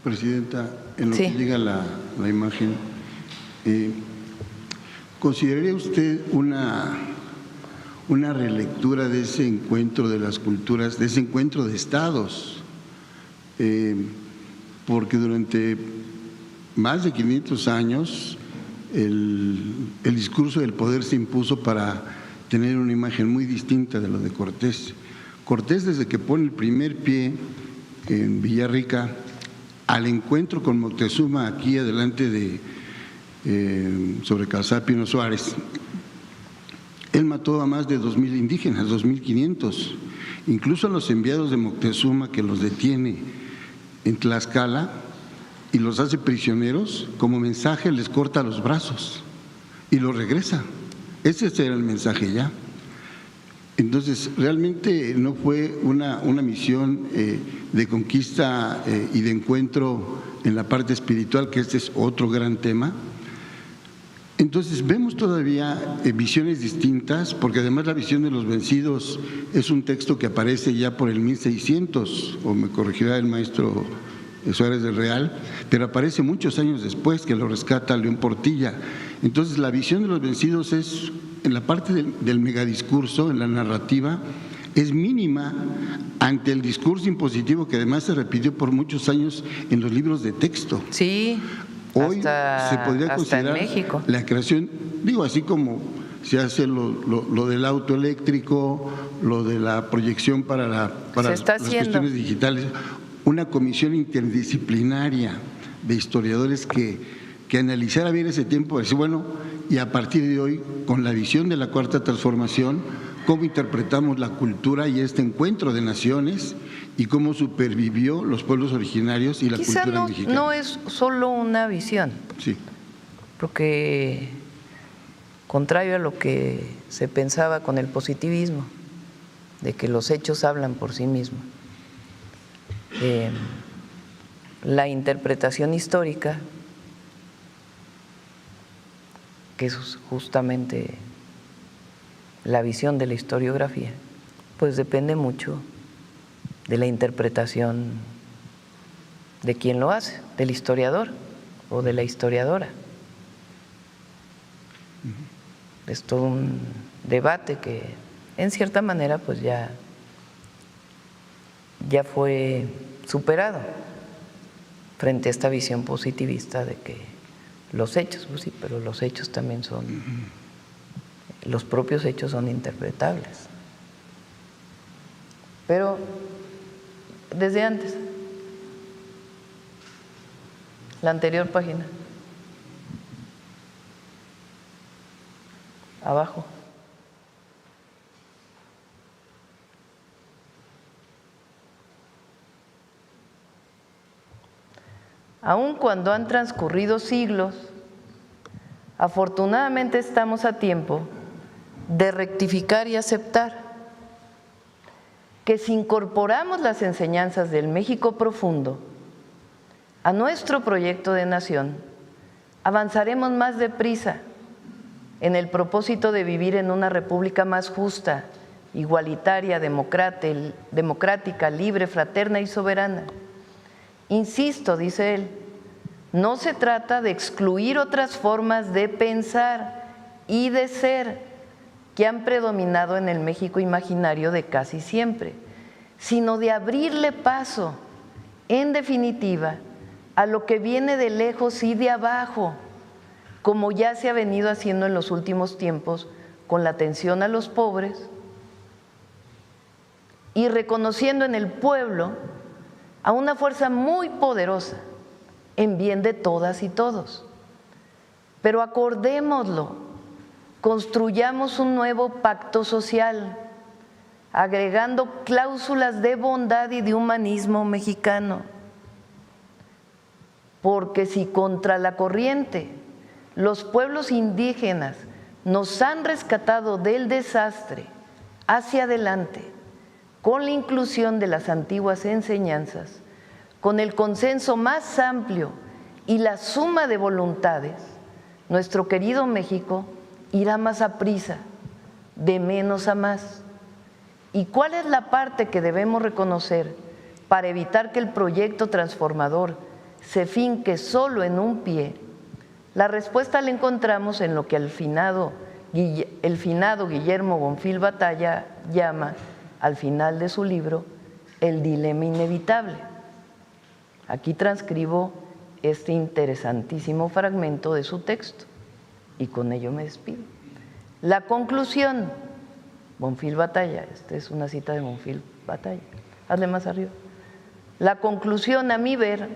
Presidenta, en lo Sí. que llega la imagen, ¿consideraría usted una relectura de ese encuentro de las culturas, de ese encuentro de estados? Porque durante más de 500 años el discurso del poder se impuso para tener una imagen muy distinta de lo de Cortés. Cortés, desde que pone el primer pie en Villarrica al encuentro con Moctezuma aquí adelante de sobre Calzada Pino Suárez, él mató a más de 2,000 indígenas, 2,500. Incluso a los enviados de Moctezuma, que los detiene en Tlaxcala y los hace prisioneros, como mensaje les corta los brazos y los regresa. Ese era el mensaje ya. Entonces, realmente no fue una misión de conquista y de encuentro en la parte espiritual, que este es otro gran tema. Entonces, vemos todavía visiones distintas, porque además la visión de los vencidos es un texto que aparece ya por el 1600, o me corregirá el maestro Suárez del Real, pero aparece muchos años después, que lo rescata León Portilla. Entonces, la visión de los vencidos es, en la parte del megadiscurso, en la narrativa, es mínima ante el discurso impositivo que además se repitió por muchos años en los libros de texto. Sí. Hoy hasta, se podría considerar en México. La creación, digo, así como se hace lo del auto eléctrico, lo de la proyección para las cuestiones digitales, una comisión interdisciplinaria de historiadores que analizara bien ese tiempo, decir, bueno, y a partir de hoy, con la visión de la Cuarta Transformación, cómo interpretamos la cultura y este encuentro de naciones y cómo supervivió los pueblos originarios y la cultura mexicana. No es solo una visión, sí, porque contrario a lo que se pensaba con el positivismo, de que los hechos hablan por sí mismos, la interpretación histórica, que es justamente la visión de la historiografía, pues depende mucho de la interpretación de quien lo hace, del historiador o de la historiadora. Es todo un debate que en cierta manera pues ya fue superado frente a esta visión positivista de que los hechos, pues sí, pero los hechos también son, los propios hechos son interpretables. Pero desde antes, la anterior página, abajo. Aun cuando han transcurrido siglos, afortunadamente estamos a tiempo de rectificar y aceptar que si incorporamos las enseñanzas del México profundo a nuestro proyecto de nación, avanzaremos más deprisa en el propósito de vivir en una república más justa, igualitaria, democrática, libre, fraterna y soberana. Insisto, dice él, no se trata de excluir otras formas de pensar y de ser que han predominado en el México imaginario de casi siempre, sino de abrirle paso, en definitiva, a lo que viene de lejos y de abajo, como ya se ha venido haciendo en los últimos tiempos con la atención a los pobres y reconociendo en el pueblo a una fuerza muy poderosa en bien de todas y todos. Pero acordémoslo, construyamos un nuevo pacto social, agregando cláusulas de bondad y de humanismo mexicano, porque si contra la corriente los pueblos indígenas nos han rescatado del desastre hacia adelante, con la inclusión de las antiguas enseñanzas, con el consenso más amplio y la suma de voluntades, nuestro querido México irá más aprisa, de menos a más. ¿Y cuál es la parte que debemos reconocer para evitar que el proyecto transformador se finque solo en un pie? La respuesta la encontramos en lo que el finado Guillermo Bonfil Batalla llama, al final de su libro, El dilema inevitable. Aquí transcribo este interesantísimo fragmento de su texto y con ello me despido. La conclusión, Bonfil Batalla, esta es una cita de Bonfil Batalla, hazle más arriba. La conclusión, a mi ver,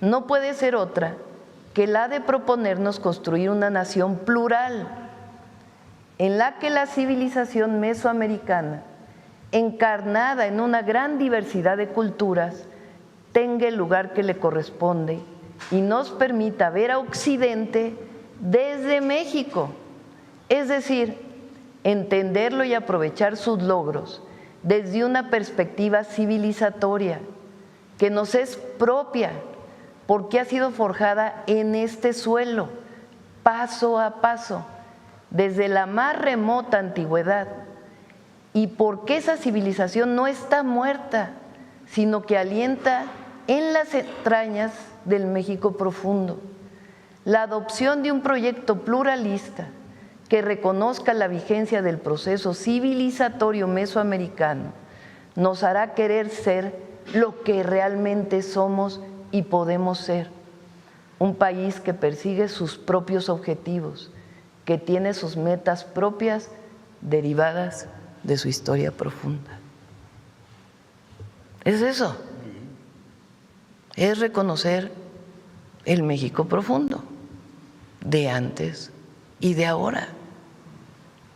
no puede ser otra que la de proponernos construir una nación plural, en la que la civilización mesoamericana, encarnada en una gran diversidad de culturas, tenga el lugar que le corresponde y nos permita ver a Occidente desde México, es decir, entenderlo y aprovechar sus logros desde una perspectiva civilizatoria que nos es propia, porque ha sido forjada en este suelo, paso a paso, desde la más remota antigüedad, y porque esa civilización no está muerta, sino que alienta en las entrañas del México profundo. La adopción de un proyecto pluralista que reconozca la vigencia del proceso civilizatorio mesoamericano nos hará querer ser lo que realmente somos y podemos ser, un país que persigue sus propios objetivos, que tiene sus metas propias derivadas de su historia profunda. Es eso, es reconocer el México profundo de antes y de ahora,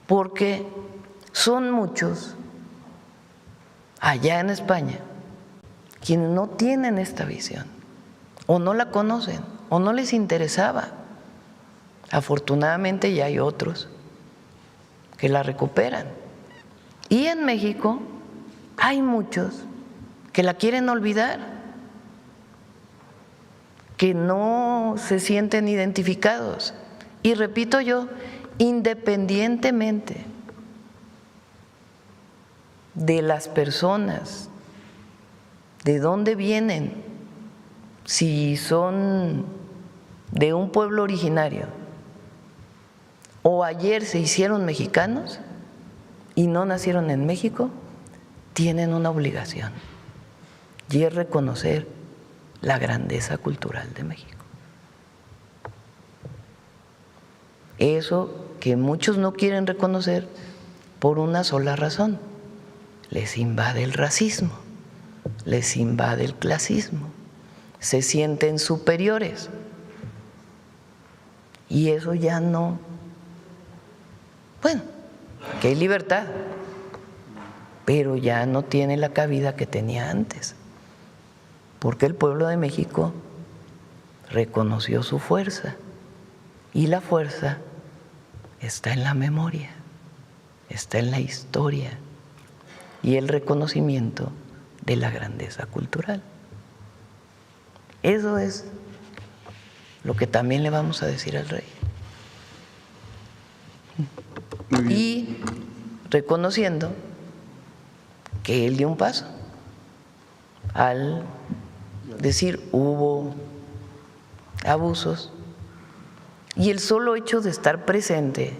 porque son muchos allá en España quienes no tienen esta visión, o no la conocen, o no les interesaba. Afortunadamente ya hay otros que la recuperan. Y en México hay muchos que la quieren olvidar, que no se sienten identificados. Y repito yo, independientemente de las personas, de dónde vienen, si son de un pueblo originario o ayer se hicieron mexicanos y no nacieron en México, tienen una obligación, y es reconocer la grandeza cultural de México. Eso que muchos no quieren reconocer por una sola razón: les invade el racismo, les invade el clasismo, se sienten superiores, y eso ya no, bueno, que hay libertad, pero ya no tiene la cabida que tenía antes, porque el pueblo de México reconoció su fuerza, y la fuerza está en la memoria, está en la historia y el reconocimiento de la grandeza cultural. Eso es lo que también le vamos a decir al rey. Y reconociendo que él dio un paso al decir hubo abusos, y el solo hecho de estar presente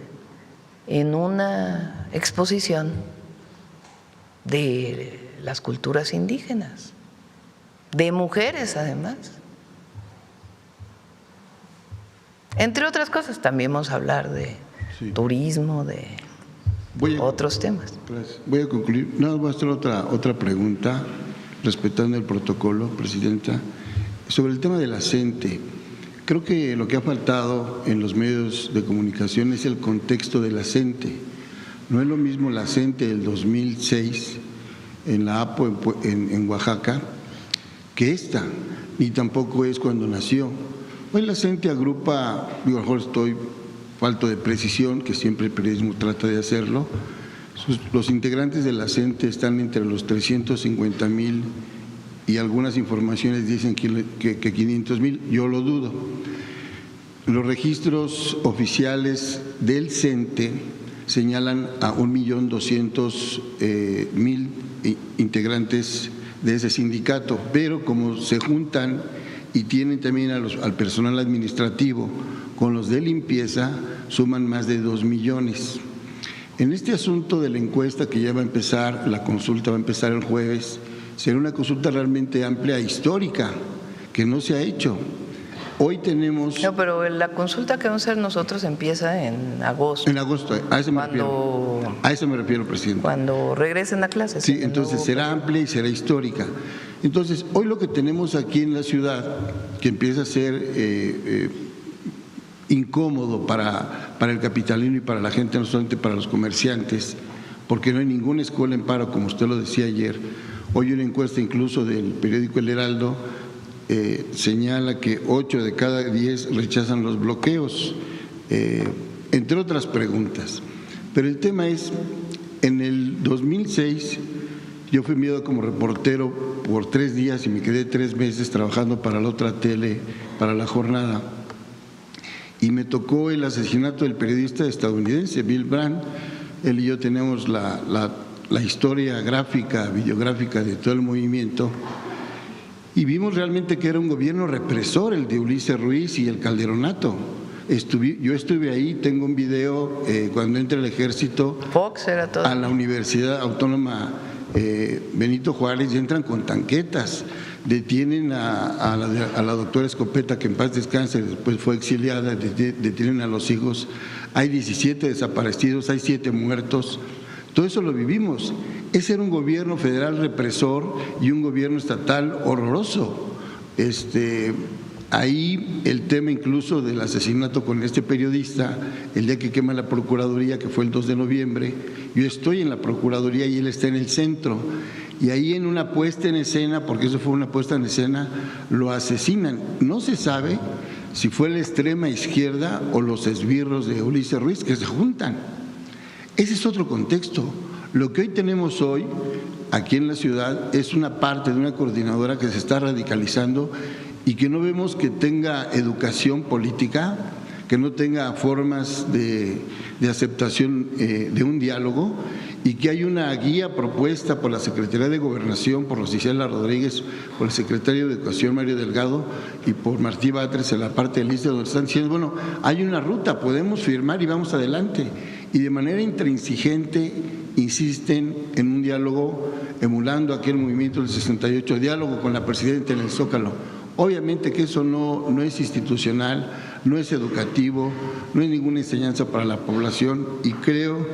en una exposición de las culturas indígenas, de mujeres además, entre otras cosas. También vamos a hablar de turismo, de otros temas. Voy a concluir. Nada más otra pregunta, respetando el protocolo, Presidenta, sobre el tema de la CENTE. Creo que lo que ha faltado en los medios de comunicación es el contexto de la CENTE. No es lo mismo la CENTE del 2006 en la APO en Oaxaca que esta, ni tampoco es cuando nació. Hoy la CENTE agrupa, digo, a lo mejor estoy falto de precisión, que siempre el periodismo trata de hacerlo. Los integrantes de la CENTE están entre los 350,000 y algunas informaciones dicen que 500,000, yo lo dudo. Los registros oficiales del CENTE señalan a 1,200,000 integrantes de ese sindicato, pero como se juntan y tienen también al personal administrativo con los de limpieza, suman más de 2 millones. En este asunto de la encuesta que ya va a empezar, la consulta va a empezar el jueves, será una consulta realmente amplia e histórica, que no se ha hecho. Hoy tenemos… No, pero la consulta que vamos a hacer nosotros empieza en agosto. En agosto, a eso me refiero, presidente. Cuando regresen a clases. Sí, entonces será amplia y será histórica. Entonces, hoy lo que tenemos aquí en la ciudad, que empieza a ser incómodo para el capitalino y para la gente, no solamente para los comerciantes, porque no hay ninguna escuela en paro, como usted lo decía ayer. Hoy una encuesta incluso del periódico El Heraldo señala que 8 de cada 10 rechazan los bloqueos, entre otras preguntas. Pero el tema es, en el 2006 yo fui enviado como reportero por 3 días y me quedé 3 meses trabajando para la otra tele, para La Jornada. Y me tocó el asesinato del periodista estadounidense Bill Brandt. Él y yo tenemos la historia gráfica, videográfica de todo el movimiento, y vimos realmente que era un gobierno represor el de Ulises Ruiz y el Calderonato. Yo estuve ahí, tengo un video cuando entra el ejército Fox era todo. a la Universidad Autónoma Benito Juárez, y entran con tanquetas, detienen a la doctora Escopeta, que en paz descanse, después fue exiliada, detienen a los hijos, hay 17 desaparecidos, hay 7 muertos. Todo eso lo vivimos. Ese era un gobierno federal represor y un gobierno estatal horroroso. Ahí el tema incluso del asesinato con este periodista, el día que quema la Procuraduría, que fue el 2 de noviembre, yo estoy en la Procuraduría y él está en el centro. Y ahí en una puesta en escena, porque eso fue una puesta en escena, lo asesinan. No se sabe si fue la extrema izquierda o los esbirros de Ulises Ruiz que se juntan. Ese es otro contexto. Lo que hoy tenemos hoy aquí en la ciudad es una parte de una coordinadora que se está radicalizando y que no vemos que tenga educación política, que no tenga formas de aceptación de un diálogo, y que hay una guía propuesta por la Secretaría de Gobernación, por Rosicela Rodríguez, por el secretario de Educación Mario Delgado y por Martí Batres en la parte del ISSSTE, donde están diciendo, bueno, hay una ruta, podemos firmar y vamos adelante. Y de manera intransigente insisten en un diálogo, emulando aquel movimiento del 68, diálogo con la presidenta en el Zócalo. Obviamente que eso no es institucional, no es educativo, no es ninguna enseñanza para la población, y creo,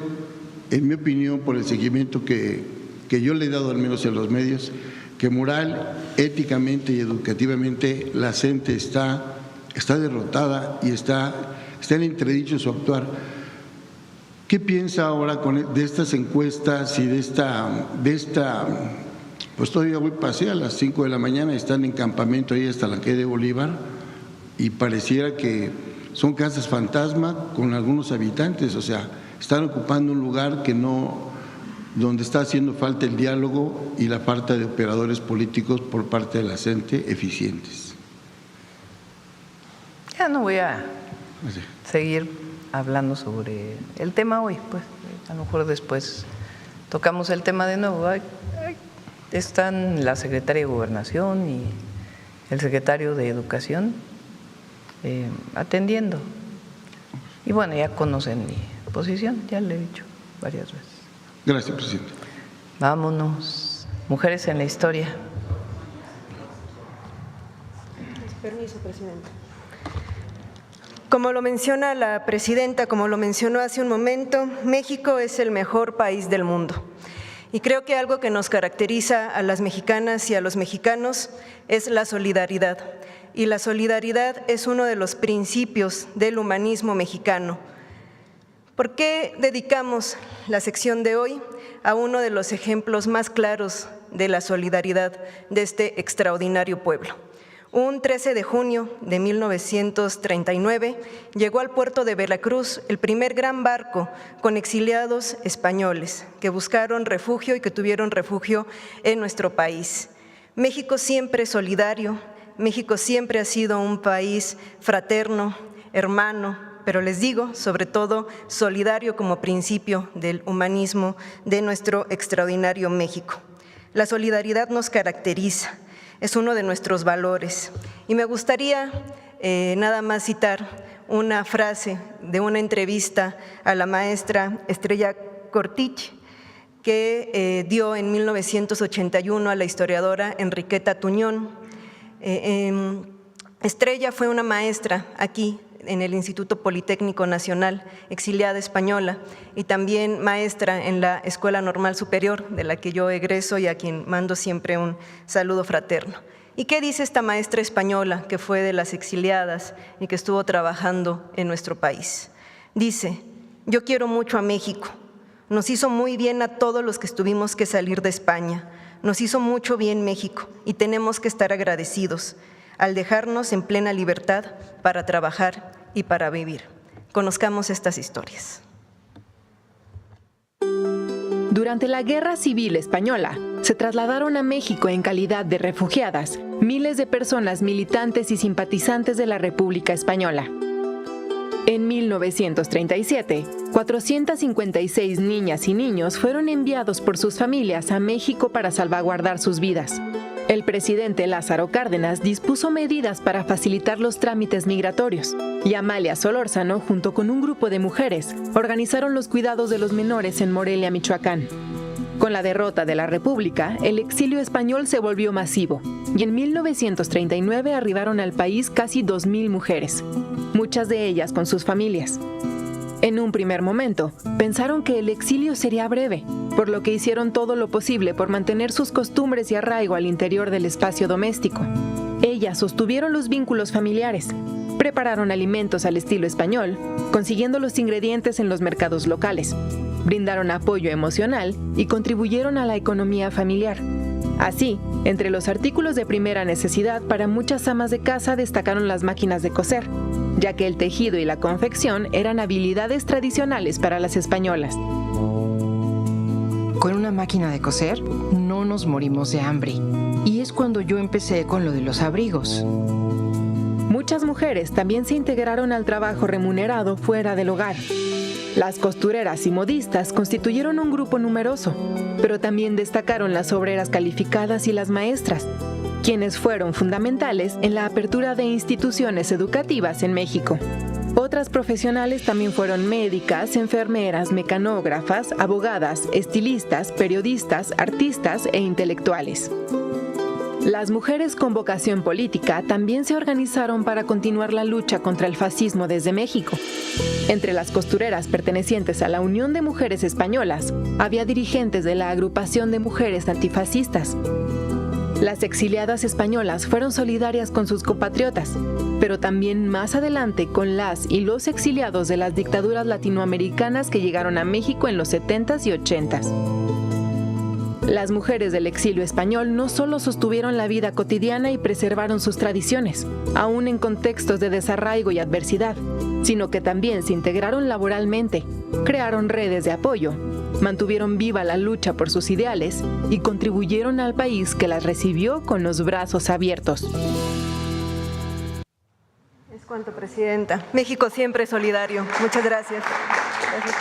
en mi opinión, por el seguimiento que yo le he dado al menos en los medios, que moral, éticamente y educativamente la gente está derrotada y está en entredicho su actuar. ¿Qué piensa ahora de estas encuestas y de esta? Pues todavía voy, pasé a las 5 de la mañana, están en campamento ahí hasta la calle de Bolívar, y pareciera que son casas fantasma con algunos habitantes, o sea, están ocupando un lugar donde está haciendo falta el diálogo y la falta de operadores políticos por parte de la gente eficientes. Ya no voy a seguir hablando sobre el tema hoy, pues a lo mejor después tocamos el tema de nuevo. Están la secretaria de Gobernación y el secretario de Educación atendiendo. Y bueno, ya conocen mi posición, ya le he dicho varias veces. Gracias, presidente. Vámonos. Mujeres en la historia. Permiso, presidente. Como lo menciona la presidenta, como lo mencionó hace un momento, México es el mejor país del mundo. Y creo que algo que nos caracteriza a las mexicanas y a los mexicanos es la solidaridad. Y la solidaridad es uno de los principios del humanismo mexicano. ¿Por qué dedicamos la sección de hoy a uno de los ejemplos más claros de la solidaridad de este extraordinario pueblo? Un 13 de junio de 1939 llegó al puerto de Veracruz el primer gran barco con exiliados españoles que buscaron refugio y que tuvieron refugio en nuestro país. México siempre solidario, México siempre ha sido un país fraterno, hermano, pero les digo, sobre todo, solidario como principio del humanismo de nuestro extraordinario México. La solidaridad nos caracteriza. Es uno de nuestros valores. Y me gustaría nada más citar una frase de una entrevista a la maestra Estrella Cortich que dio en 1981 a la historiadora Enriqueta Tuñón. Estrella fue una maestra aquí en el Instituto Politécnico Nacional, exiliada española, y también maestra en la Escuela Normal Superior, de la que yo egreso y a quien mando siempre un saludo fraterno. ¿Y qué dice esta maestra española que fue de las exiliadas y que estuvo trabajando en nuestro país? Dice: yo quiero mucho a México, nos hizo muy bien a todos los que tuvimos que salir de España, nos hizo mucho bien México y tenemos que estar agradecidos al dejarnos en plena libertad para trabajar y para vivir. Conozcamos estas historias. Durante la Guerra Civil Española, se trasladaron a México en calidad de refugiadas miles de personas militantes y simpatizantes de la República Española. En 1937, 456 niñas y niños fueron enviados por sus familias a México para salvaguardar sus vidas. El presidente Lázaro Cárdenas dispuso medidas para facilitar los trámites migratorios, y Amalia Solórzano, junto con un grupo de mujeres, organizaron los cuidados de los menores en Morelia, Michoacán. Con la derrota de la República, el exilio español se volvió masivo, y en 1939 arribaron al país casi 2,000 mujeres, muchas de ellas con sus familias. En un primer momento, pensaron que el exilio sería breve, por lo que hicieron todo lo posible por mantener sus costumbres y arraigo al interior del espacio doméstico. Ellas sostuvieron los vínculos familiares, prepararon alimentos al estilo español, consiguiendo los ingredientes en los mercados locales, brindaron apoyo emocional y contribuyeron a la economía familiar. Así, entre los artículos de primera necesidad para muchas amas de casa destacaron las máquinas de coser, ya que el tejido y la confección eran habilidades tradicionales para las españolas. Con una máquina de coser no nos morimos de hambre, y es cuando yo empecé con lo de los abrigos. Muchas mujeres también se integraron al trabajo remunerado fuera del hogar. Las costureras y modistas constituyeron un grupo numeroso, pero también destacaron las obreras calificadas y las maestras, quienes fueron fundamentales en la apertura de instituciones educativas en México. Otras profesionales también fueron médicas, enfermeras, mecanógrafas, abogadas, estilistas, periodistas, artistas e intelectuales. Las mujeres con vocación política también se organizaron para continuar la lucha contra el fascismo desde México. Entre las costureras pertenecientes a la Unión de Mujeres Españolas, había dirigentes de la Agrupación de Mujeres Antifascistas. Las exiliadas españolas fueron solidarias con sus compatriotas, pero también más adelante con las y los exiliados de las dictaduras latinoamericanas que llegaron a México en los 70s y 80s. Las mujeres del exilio español no solo sostuvieron la vida cotidiana y preservaron sus tradiciones, aún en contextos de desarraigo y adversidad, sino que también se integraron laboralmente, crearon redes de apoyo, mantuvieron viva la lucha por sus ideales y contribuyeron al país que las recibió con los brazos abiertos. Es cuanto, Presidenta. México siempre solidario. Muchas gracias. Gracias.